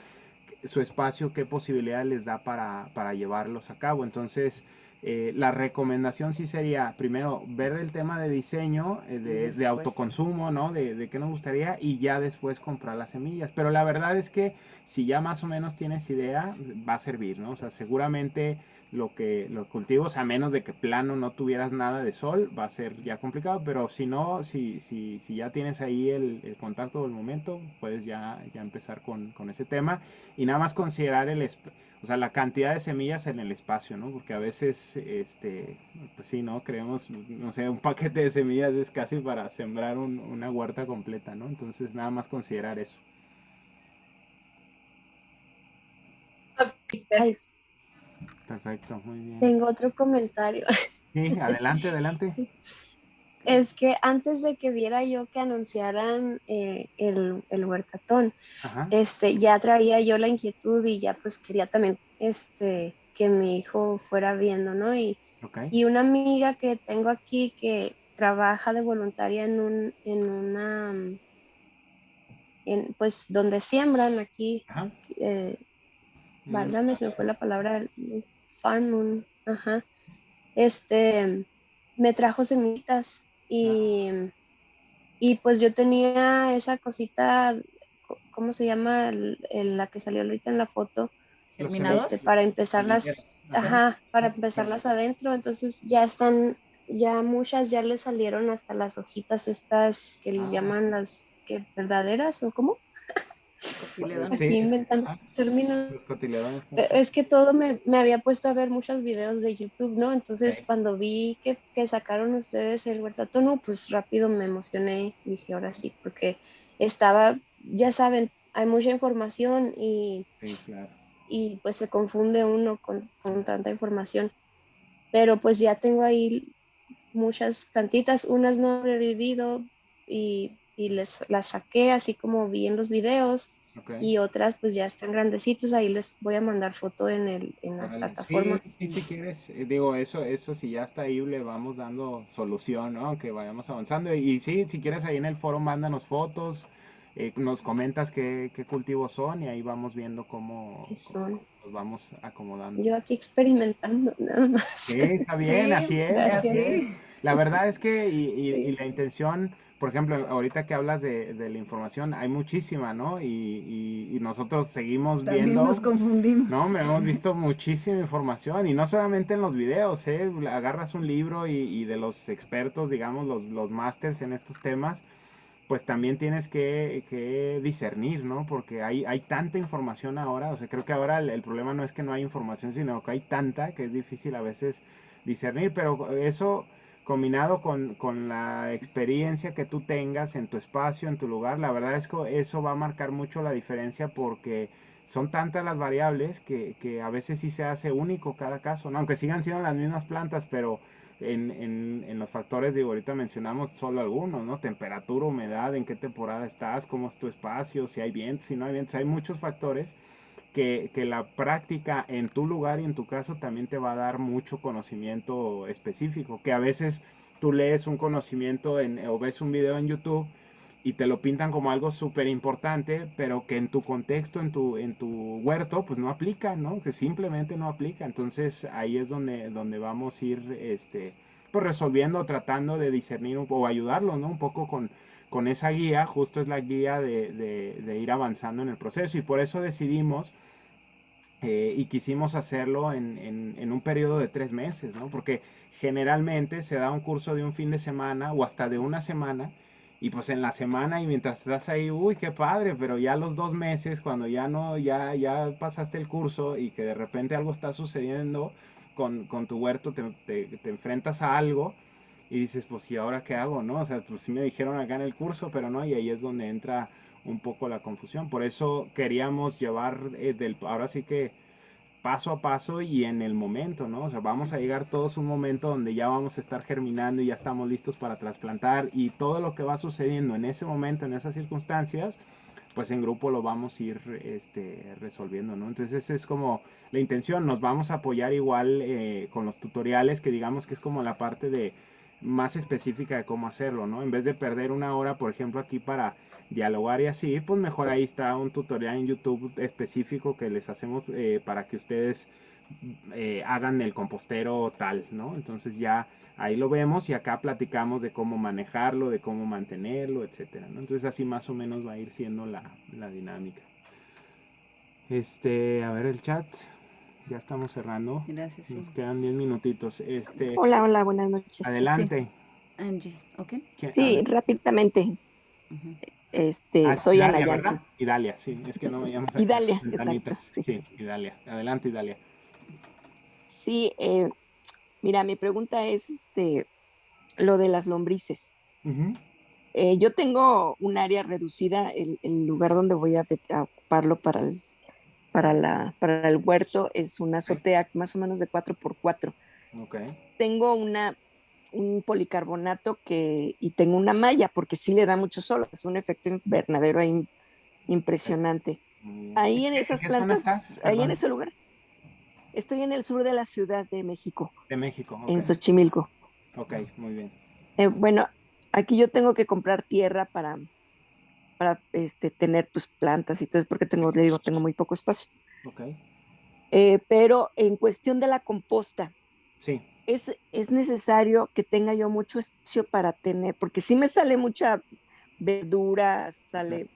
su espacio, qué posibilidades les da para llevarlos a cabo. Entonces, la recomendación sí sería, primero, ver el tema de diseño, de autoconsumo, ¿no? De qué nos gustaría y ya después comprar las semillas. Pero la verdad es que si ya más o menos tienes idea, va a servir, ¿no? O sea, seguramente los cultivos, a menos de que plano no tuvieras nada de sol, va a ser ya complicado, pero si no, si ya tienes ahí el contacto del momento, puedes ya empezar con ese tema y nada más considerar o sea, la cantidad de semillas en el espacio, ¿no? Porque a veces, pues sí, ¿no? Creemos, no sé, un paquete de semillas es casi para sembrar una huerta completa, ¿no? Entonces nada más considerar eso. Ay, Perfecto, muy bien. tengo otro comentario. Sí, adelante, adelante. Es que antes de que viera yo que anunciaran el huertatón, Ajá, ya traía yo la inquietud y ya pues quería también que mi hijo fuera viendo, ¿no? ok. Y una amiga que tengo aquí que trabaja de voluntaria pues donde siembran aquí, Ajá. válgame, se me fue la palabra, farm, ajá, me trajo semillitas y pues yo tenía esa cosita, ¿cómo se llama? La que salió ahorita en la foto, ¿Germinador? para empezarlas, Ajá. ajá, para empezarlas adentro, entonces ya están ya muchas ya le salieron hasta las hojitas estas que les Ah. llaman las que verdaderas o cómo, Cotiledones. aquí Sí, inventando ajá, términos. los cotiledones. Es que todo me había puesto a ver muchos videos de YouTube, ¿no? Entonces Ok. cuando vi que sacaron ustedes el huertatono, pues rápido me emocioné, dije ahora sí, porque estaba, ya saben, hay mucha información Sí, claro. y pues se confunde uno con tanta información, pero pues ya tengo ahí muchas plantitas, unas no he revivido y las saqué así como vi en los videos Ok. y otras pues ya están grandecitas, ahí les voy a mandar foto en la Órale. Sí, plataforma. sí, si quieres, digo, eso si ya está ahí, le vamos dando solución, ¿no? Aunque vayamos avanzando. Y sí, si quieres ahí en el foro, mándanos fotos, nos comentas qué cultivos son y ahí vamos viendo Que cómo son los vamos acomodando. yo aquí experimentando nada más. Sí, está bien, Sí, así es, así Gracias. es. así. La verdad es que, y Sí, la intención, por ejemplo, ahorita que hablas de la información, hay muchísima, ¿no? Y nosotros seguimos También nos viendo, confundimos. ¿no? Me hemos visto muchísima información, y no solamente en los videos, ¿eh? Agarras un libro y de los expertos, digamos, los másters en estos temas, pues también tienes que discernir, ¿no? Porque hay tanta información ahora, o sea, creo que ahora el problema no es que no hay información, sino que hay tanta que es difícil a veces discernir, pero eso combinado con la experiencia que tú tengas en tu espacio, en tu lugar, la verdad es que eso va a marcar mucho la diferencia porque son tantas las variables que a veces sí se hace único cada caso, ¿no? Aunque sigan siendo las mismas plantas, pero en los factores, digo, ahorita mencionamos solo algunos, ¿no? Temperatura, humedad, en qué temporada estás, cómo es tu espacio, si hay viento, si no hay viento, hay muchos factores que la práctica en tu lugar y en tu caso también te va a dar mucho conocimiento específico, que a veces tú lees un conocimiento o ves un video en YouTube y te lo pintan como algo súper importante, pero que en tu contexto, en tu huerto, pues no aplica, ¿no? Que simplemente no aplica. Entonces ahí es donde vamos a ir, pues resolviendo, tratando de discernir o ayudarlos, ¿no? Un poco con esa guía, justo es la guía de ir avanzando en el proceso. Y por eso decidimos y quisimos hacerlo en un periodo de 3 meses, ¿no? Porque generalmente se da un curso de un fin de semana o hasta de una semana, y pues en la semana y mientras estás ahí, uy, qué padre, pero ya los 2 meses, cuando ya no, ya pasaste el curso y que de repente algo está sucediendo con tu huerto, te enfrentas a algo y dices, pues, ¿y ahora qué hago, no? O sea, pues sí me dijeron acá en el curso, pero no, y ahí es donde entra un poco la confusión. Por eso queríamos llevar ahora sí que paso a paso y en el momento, ¿no? O sea, vamos a llegar todos a un momento donde ya vamos a estar germinando y ya estamos listos para trasplantar, y todo lo que va sucediendo en ese momento, en esas circunstancias, pues en grupo lo vamos a ir resolviendo, ¿no? Entonces esa es como la intención. Nos vamos a apoyar igual con los tutoriales, que digamos que es como la parte de más específica de cómo hacerlo, ¿no? En vez de perder una hora, por ejemplo, aquí para dialogar y así, pues mejor ahí está un tutorial en YouTube específico que les hacemos para que ustedes hagan el compostero tal, ¿no? Entonces ya ahí lo vemos y acá platicamos de cómo manejarlo, de cómo mantenerlo, etcétera, ¿no? Entonces así más o menos va a ir siendo la dinámica. A ver el chat. Ya estamos cerrando. Gracias, sí. Nos quedan 10 minutitos. Hola, hola, buenas noches. Adelante. Angie, ¿ok? A Sí, ver. rápidamente. Ujú. Soy Ana Idalia, ¿verdad? Yancy. Idalia, sí. Es que no veíamos acá. Idalia, Ventanita. exacto, sí. Sí, Idalia. Adelante, Idalia. Sí, mira, mi pregunta es lo de las lombrices. Ujú. Yo tengo un área reducida, el lugar donde voy a ocuparlo para el huerto es una azotea más o menos de 4x4. Ok. Tengo un policarbonato y tengo una malla, porque sí le da mucho sol, es un efecto invernadero ahí impresionante. Muy bien. Ahí en ¿En esas qué zona plantas, estás? ahí en Perdón. ese lugar, estoy en el sur de la Ciudad de México, De México, ok. en Xochimilco. Ok, muy bien. Bueno, aquí yo tengo que comprar tierra para tener pues plantas y todo, porque le digo, tengo muy poco espacio. Ok. Pero en cuestión de la composta, Sí. es necesario que tenga yo mucho espacio para tener, porque si me sale mucha verdura, Ok. sale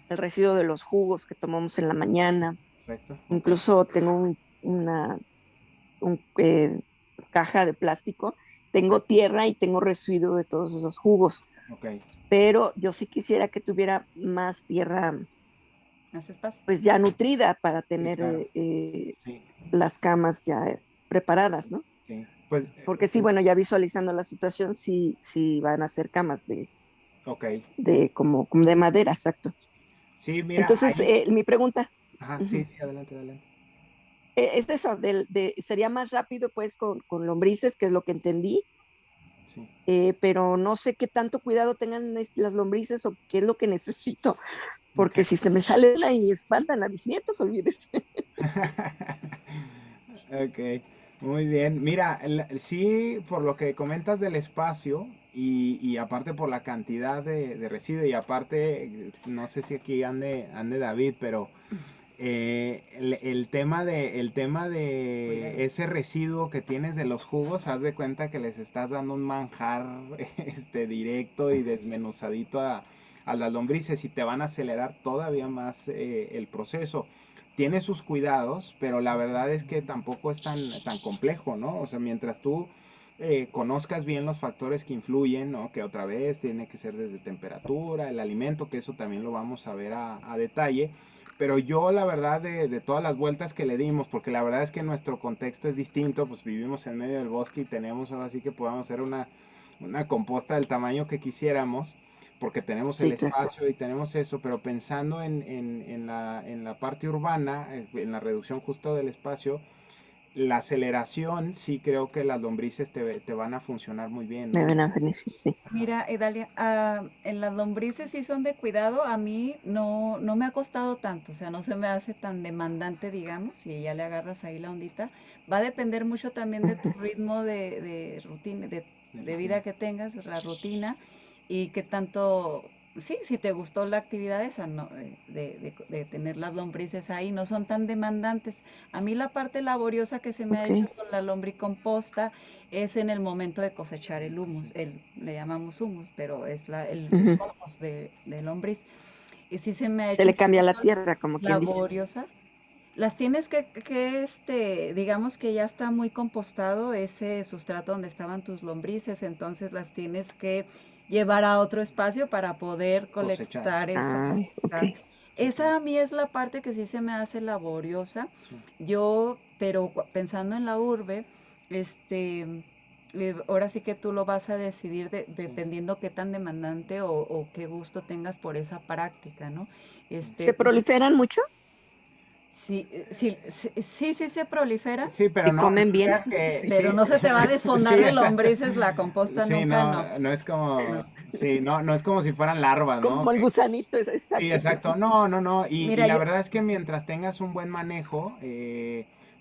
el residuo de los jugos que tomamos en la mañana, Perfecto. Ok. incluso tengo una caja de plástico tengo tierra y tengo residuo de todos esos jugos, Ok, pero yo sí quisiera que tuviera más tierra, Más espacio. pues ya nutrida para sí, tener claro. Sí, las camas ya preparadas, ¿no? sí. Pues, Porque sí, bueno, ya visualizando la situación, sí, sí van a ser camas ok. como de madera, exacto. Sí, mira, Entonces, ahí. mi pregunta, Ajá, sí, ujú, sí, adelante, adelante. es eso, sería más rápido pues con lombrices, que es lo que entendí, Sí. pero no sé qué tanto cuidado tengan las lombrices o qué es lo que necesito, Ok. porque si se me sale una y espantan a mis nietos, olvídese. Ok, muy bien. Mira, sí, por lo que comentas del espacio y aparte por la cantidad de residuo y aparte, no sé si aquí ande David, pero el tema de Cuidado. ese residuo que tienes de los jugos, haz de cuenta que les estás dando un manjar directo y desmenuzadito a las lombrices y te van a acelerar todavía más el proceso. Tiene sus cuidados, pero la verdad es que tampoco es tan complejo, ¿no? O sea, mientras tú conozcas bien los factores que influyen, ¿no? Que otra vez tiene que ser desde temperatura, el alimento, que eso también lo vamos a ver a detalle. Pero yo la verdad de todas las vueltas que le dimos, porque la verdad es que nuestro contexto es distinto, pues vivimos en medio del bosque y tenemos ahora sí que podamos hacer una composta del tamaño que quisiéramos, porque tenemos el Sí, claro. espacio y tenemos eso, pero pensando en la parte urbana, en la reducción justo del espacio, la aceleración sí creo que las lombrices te van a funcionar muy bien, Me ¿no? van a decir, sí. Mira, Dalia, en las lombrices sí son de cuidado, a mí no me ha costado tanto, o sea, no se me hace tan demandante, digamos, si ya le agarras ahí la ondita. Va a depender mucho también de tu Ujú. ritmo de rutina, De de rutina. vida que tengas, la rutina, y qué tanto, sí, si te gustó la actividad esa, ¿no? De tener las lombrices ahí, no son tan demandantes. A mí la parte laboriosa que se me ha Ok. hecho con la lombricomposta es en el momento de cosechar el humus, le llamamos humus, pero es el Ujú. compost de lombriz. Y sí se me ha Se hecho le un cambia la poquito tierra, como quien dice. laboriosa. Las tienes digamos que ya está muy compostado ese sustrato donde estaban tus lombrices, entonces las tienes que llevar a otro espacio para poder Cosechar. colectar esa. Ah, ok. Exacto. Sí, Esa claro. a mí es la parte que sí se me hace laboriosa. Sí. Pero pensando en la urbe, ahora sí que tú lo vas a decidir Sí. dependiendo qué tan demandante o qué gusto tengas por esa práctica, ¿no? ¿Se Pues proliferan mucho? sí, sí se prolifera, Sí, pero Si no comen bien. creas que Sí. pero sí, no se te va a desfondar sí, de exacto. lombrices la composta Sí, nunca, no. no es como, No. sí, no es como si fueran larvas, ¿no? Como el gusanito, Sí, exacto, sí, exacto. sí. No. Y Mira, la verdad es que mientras tengas un buen manejo,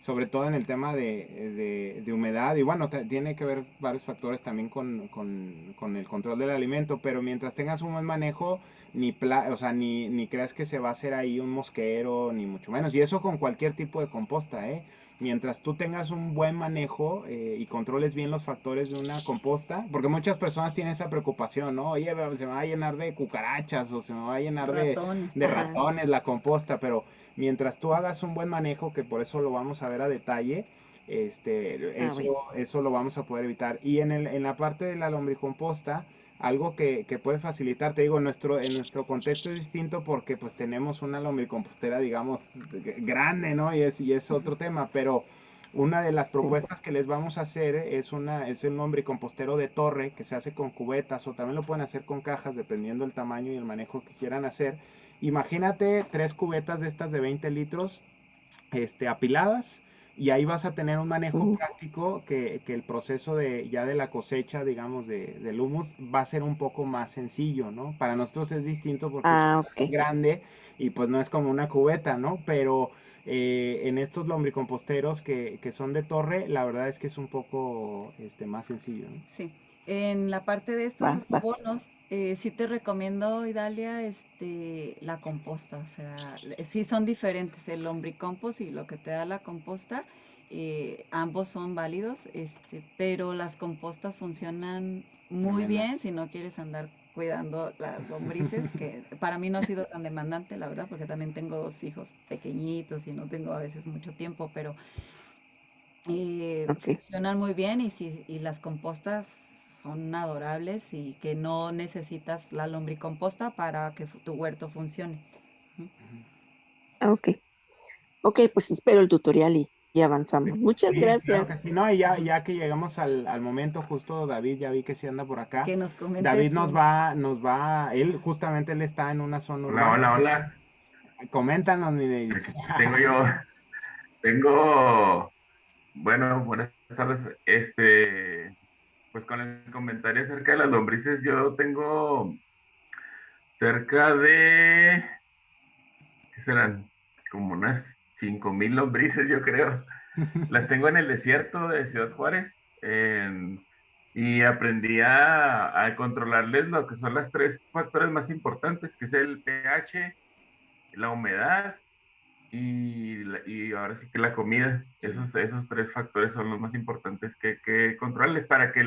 sobre todo en el tema de humedad, y bueno, tiene que ver varios factores también con el control del alimento, pero mientras tengas un buen manejo, o sea, ni creas que se va a hacer ahí un mosquero, ni mucho menos. Y eso con cualquier tipo de composta, ¿eh? Mientras tú tengas un buen manejo y controles bien los factores de una composta, porque muchas personas tienen esa preocupación, ¿no? Oye, se me va a llenar de cucarachas o se me va a llenar de, ratones. de Ajá. ratones la composta, pero mientras tú hagas un buen manejo, que por eso lo vamos a ver a detalle, Ah, bueno. eso lo vamos a poder evitar. Y en la parte de la lombricomposta, algo que puede facilitar, te digo, en nuestro contexto es distinto porque pues tenemos una lombricompostera, digamos, grande, ¿no? Y es otro tema, pero una de las Sí. propuestas que les vamos a hacer es un lombricompostero de torre que se hace con cubetas o también lo pueden hacer con cajas dependiendo del tamaño y el manejo que quieran hacer. Imagínate 3 cubetas de estas de 20 litros apiladas y ahí vas a tener un manejo Ujú. práctico que el proceso ya de la cosecha, digamos, del humus va a ser un poco más sencillo, ¿no? Para nosotros es distinto porque es Ah, ok. grande y pues no es como una cubeta, ¿no? Pero en estos lombricomposteros que son de torre, la verdad es que es un poco más sencillo, ¿no? Sí, en la parte de estos Va, va. abonos, sí te recomiendo, Idalia, la composta, o sea, sí son diferentes, el lombricompost y lo que te da la composta, ambos son válidos, pero las compostas funcionan muy bien Tremendas. si no quieres andar cuidando las lombrices, que para mí no ha sido tan demandante, la verdad, porque también tengo 2 hijos pequeñitos y no tengo a veces mucho tiempo, pero Ok. funcionan muy bien y las compostas son adorables y que no necesitas la lombricomposta para que tu huerto funcione. Ujú. Ok. Ok, pues espero el tutorial y avanzamos. Muchas Sí, claro gracias. que sí, ¿no? Y ya que llegamos al momento justo, David, ya vi que sí anda por acá. Que nos comentes David él justamente él está en una zona Hola, urbana, hola, así que hola. coméntanos, mi David. Aquí tengo yo, tengo, bueno, buenas tardes. Pues con el comentario acerca de las lombrices, yo tengo cerca de, ¿qué serán? Como unas 5,000 lombrices, yo creo. Las tengo en el desierto de Ciudad Juárez, y aprendí a controlarles lo que son las tres factores más importantes, que es el pH, la humedad y ahora sí que la comida. Esos tres factores son los más importantes que controlarles para que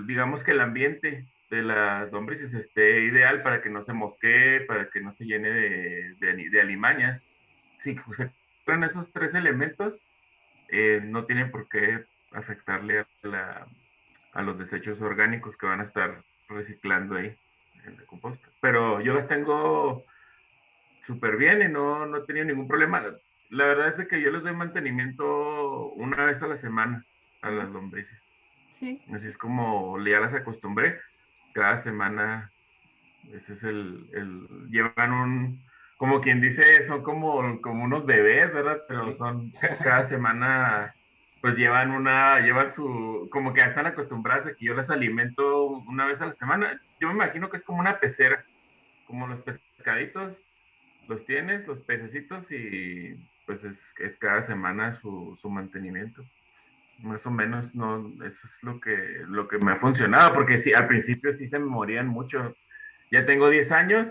digamos que el ambiente de las lombrices esté ideal para que no se mosquee, para que no se llene de alimañas. Si se cumplen esos tres elementos, no tienen por qué afectarle a los desechos orgánicos que van a estar reciclando ahí en la composta. Pero yo las tengo súper bien y no he tenido ningún problema. La verdad es de que yo les doy mantenimiento una vez a la semana a las lombrices. Sí, Así sí. es como ya las acostumbré. Cada semana, ese es llevan como quien dice, son como unos bebés, ¿verdad? Pero Sí. son, cada semana, pues llevan como que ya están acostumbradas a que yo las alimento una vez a la semana. Yo me imagino que es como una pecera, como los pescaditos, los tienes, los pececitos, y pues es cada semana su mantenimiento. Más o menos, no, eso es lo que me ha funcionado, porque sí, al principio sí se me morían mucho. Ya tengo 10 años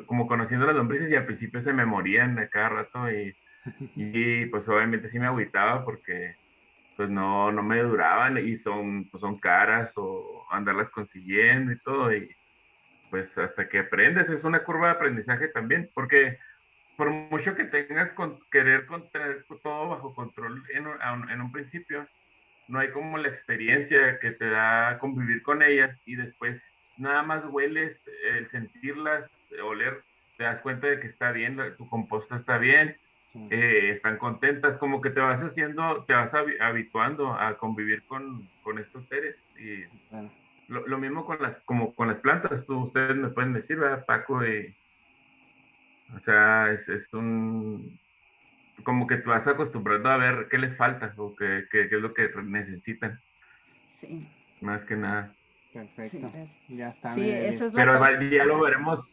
como conociendo las lombrices, y al principio se me morían a cada rato, y pues obviamente sí me agüitaba porque pues no me duraban, y pues son caras o andarlas consiguiendo y todo, y pues hasta que aprendes, es una curva de aprendizaje también, porque por mucho que tengas querer tener todo bajo control en un principio, no hay como la experiencia que te da convivir con ellas, y después nada más hueles, el sentirlas, oler, te das cuenta de que está bien, tu composta está bien, Sí, están contentas, como que te vas habituando a convivir con estos seres. Y sí, claro. lo mismo como con las plantas, ustedes me pueden decir, ¿verdad, Paco? O sea, como que te vas acostumbrando a ver qué les falta o qué es lo que necesitan, Sí, más que nada. sí, Perfecto. gracias. Ya está, mi Sí, David. esa es la Pero parte. ya lo veremos.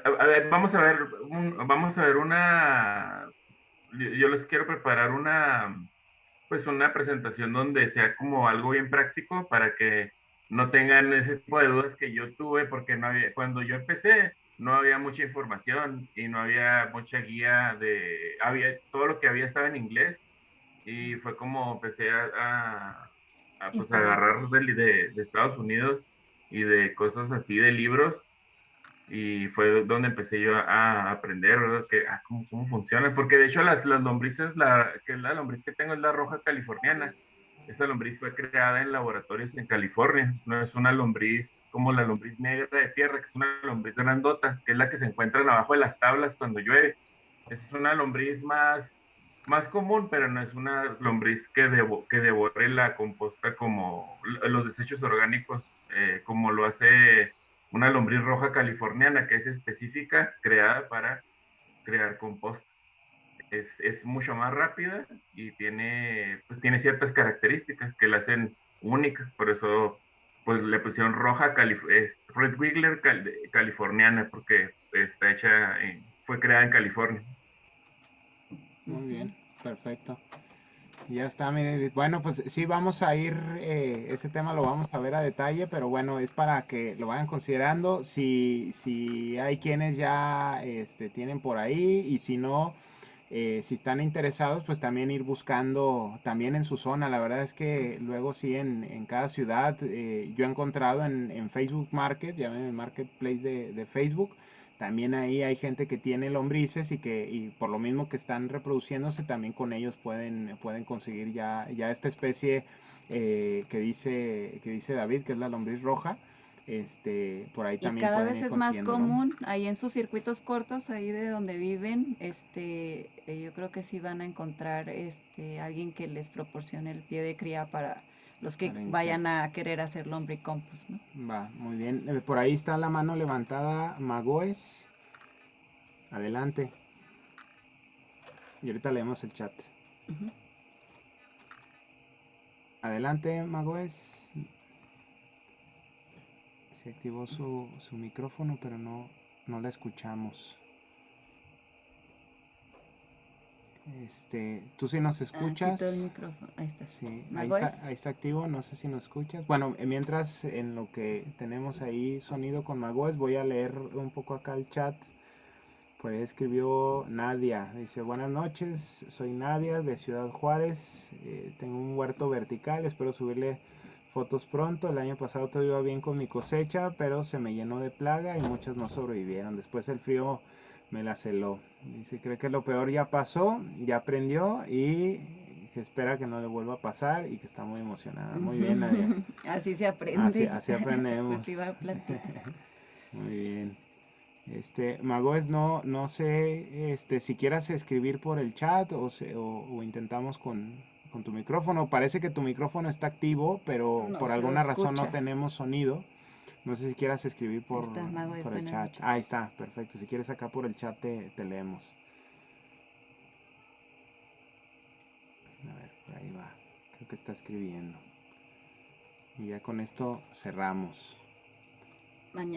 A ver, vamos a ver yo les quiero preparar pues una presentación donde sea como algo bien práctico para que no tengan ese tipo de dudas que yo tuve, porque cuando yo empecé no había mucha información y no había mucha guía todo lo que había estaba en inglés, y fue como empecé pues a Informe. agarrar de Estados Unidos y de cosas así, de libros, y fue donde empecé yo a aprender, ¿verdad? Cómo funcionan, porque de hecho las lombrices, la lombriz que tengo es la roja californiana. Esa lombriz fue creada en laboratorios en California, no es una lombriz como la lombriz negra de tierra, que es una lombriz grandota, que es la que se encuentra abajo de las tablas cuando llueve. Esa es una lombriz más común, pero no es una lombriz que devore la composta como los desechos orgánicos, como lo hace una lombriz roja californiana, que es específica, creada para crear composta. Es mucho más rápida y pues tiene ciertas características que la hacen única, por eso pues le pusieron Red Wiggler californiana, porque fue creada en California. Muy Ujú. bien, perfecto. Ya está, mi David. Bueno, pues sí, vamos a ir, ese tema lo vamos a ver a detalle, pero bueno, es para que lo vayan considerando. Si hay quienes ya tienen por ahí y si no, si están interesados, pues también ir buscando también en su zona. La verdad es que luego sí, en cada ciudad, yo he encontrado en Facebook Market, ya ven el marketplace de Facebook, también ahí hay gente que tiene lombrices y por lo mismo que están reproduciéndose, también con ellos pueden conseguir ya esta especie que dice David, que es la lombriz roja. Por ahí Y también cada pueden vez ir es más consiguiéndolo. común, ahí en sus circuitos cortos, ahí de donde viven, yo creo que sí van a encontrar alguien que les proporcione el pie de cría para los que Para iniciar. vayan a querer hacer lombricompos, ¿no? Va, muy bien. Por ahí está la mano levantada, Magoes. Adelante. Y ahorita leemos el chat. Ujú. Adelante, Magoes. Se activó su micrófono, pero no la escuchamos. ¿Tú sí nos escuchas? Quito el micrófono, ahí está. Sí, Magoes. ahí está activo, no sé si nos escuchas. Bueno, mientras en lo que tenemos ahí sonido con Magoes, voy a leer un poco acá el chat. Por ahí escribió Nadia, dice: buenas noches, soy Nadia de Ciudad Juárez, tengo un huerto vertical, espero subirle fotos pronto. El año pasado todo iba bien con mi cosecha, pero se me llenó de plaga y muchas no sobrevivieron. Después el frío me la celó. Dice: cree que lo peor ya pasó, ya aprendió y que espera que no le vuelva a pasar y que está muy emocionada. Muy bien, Nadia. Así se aprende. Así aprendemos. Cultivar plantitas. Muy bien. Magoes, no sé si quieras escribir por el chat o intentamos con tu micrófono. Parece que tu micrófono está activo, pero No por se alguna razón no escucha. tenemos sonido. No sé si quieras escribir por Magoes, el buenas chat. noches. Ahí está, perfecto. Si quieres acá por el chat te leemos. A ver, por ahí va. Creo que está escribiendo. Y ya con esto cerramos.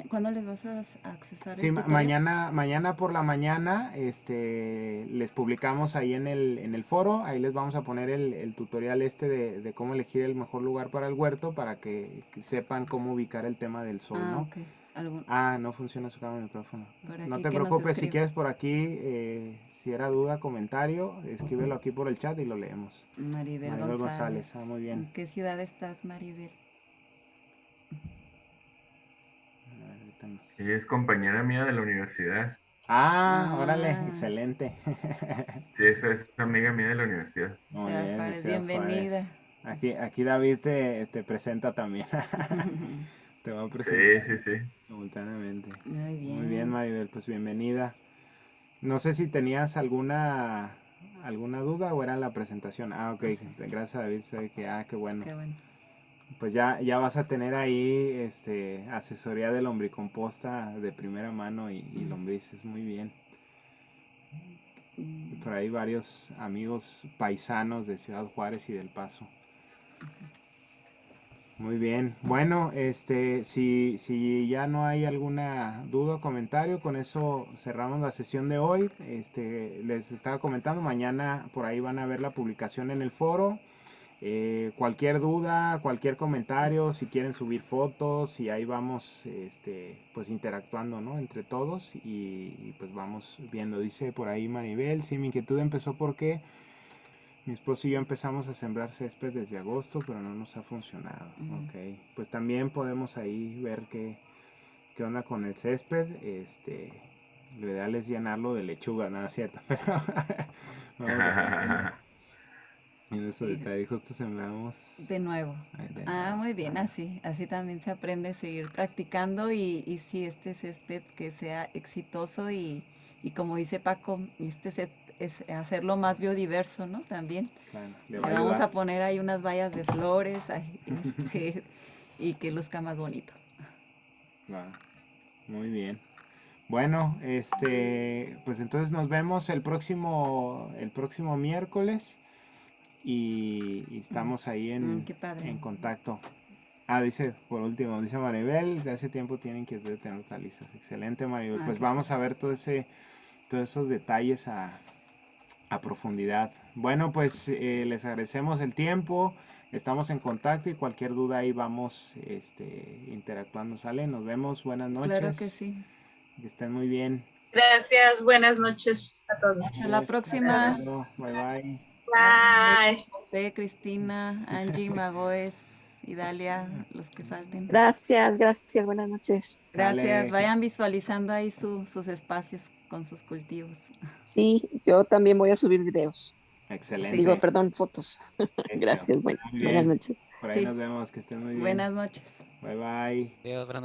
¿Cuándo les vas a accesar Sí, el tutorial? mañana por la mañana les publicamos ahí en el foro. Ahí les vamos a poner el tutorial de cómo elegir el mejor lugar para el huerto para que sepan cómo ubicar el tema del sol, ¿no? Ok. No funciona su cámara de micrófono. Por No aquí te que nos preocupes, si escribe. quieres por aquí, si era duda, comentario, escríbelo aquí por el chat y lo leemos. Maribel González, muy bien. ¿En qué ciudad estás, Maribel? A ver, ahorita nos- Ella es compañera mía de la universidad. órale, Ah. excelente. Sí, esa es amiga mía de la universidad. Muy Ciudad bien, Juárez, Ciudad bienvenida. Juárez. Aquí David te presenta también. Te va a Sí, presentar sí, sí. simultáneamente. Muy bien. Muy bien, Maribel, pues bienvenida. No sé si tenías alguna duda o era la presentación. Ok, gracias a David, sé que, qué bueno. Qué bueno. Pues ya vas a tener ahí asesoría de lombricomposta de primera mano y lombrices, muy bien. Por ahí varios amigos paisanos de Ciudad Juárez y del Paso. Muy bien. Bueno, si ya no hay alguna duda o comentario, con eso cerramos la sesión de hoy. Les estaba comentando, mañana por ahí van a ver la publicación en el foro. Cualquier duda, cualquier comentario, si quieren subir fotos, y ahí vamos pues interactuando, ¿no? Entre todos y pues vamos viendo. Dice por ahí Maribel: sí, mi inquietud empezó porque mi esposo y yo empezamos a sembrar césped desde agosto, pero no nos ha funcionado. Ok, pues también podemos ahí ver qué onda con el césped. Lo ideal es llenarlo de lechuga, nada, ¿cierto? Pero vamos a ver. En ese detalle justo sembramos de nuevo. Muy bien, así también se aprende a seguir practicando y sí, este césped que sea exitoso y como dice Paco, es hacerlo más biodiverso, ¿no? También. Claro, le vamos a poner ahí unas vallas de flores y que luzca más bonito. Muy bien. Bueno, pues entonces nos vemos el próximo miércoles y estamos ahí en contacto. Dice, por último, dice Maribel, de hace tiempo tienen que tener hortalizas. Excelente, Maribel. Pues vamos a ver todos esos detalles a profundidad. Bueno, pues les agradecemos el tiempo, estamos en contacto y cualquier duda ahí vamos interactuando, ¿sale? Nos vemos, buenas noches. Claro que sí. Que estén muy bien. Gracias, buenas noches a todos. Hasta la próxima. Bye, bye. Bye. José, Cristina, Angie, Magoes. y Dalia, los que falten. Gracias, buenas noches. Gracias, Dale. vayan visualizando ahí sus espacios con sus cultivos. Sí, yo también voy a subir videos. Excelente. Digo, perdón, fotos. Hecho. Gracias, Muy buenas bien. noches. Por ahí Sí. nos vemos, que estén muy bien. Buenas noches. Bye bye. Adiós, buenas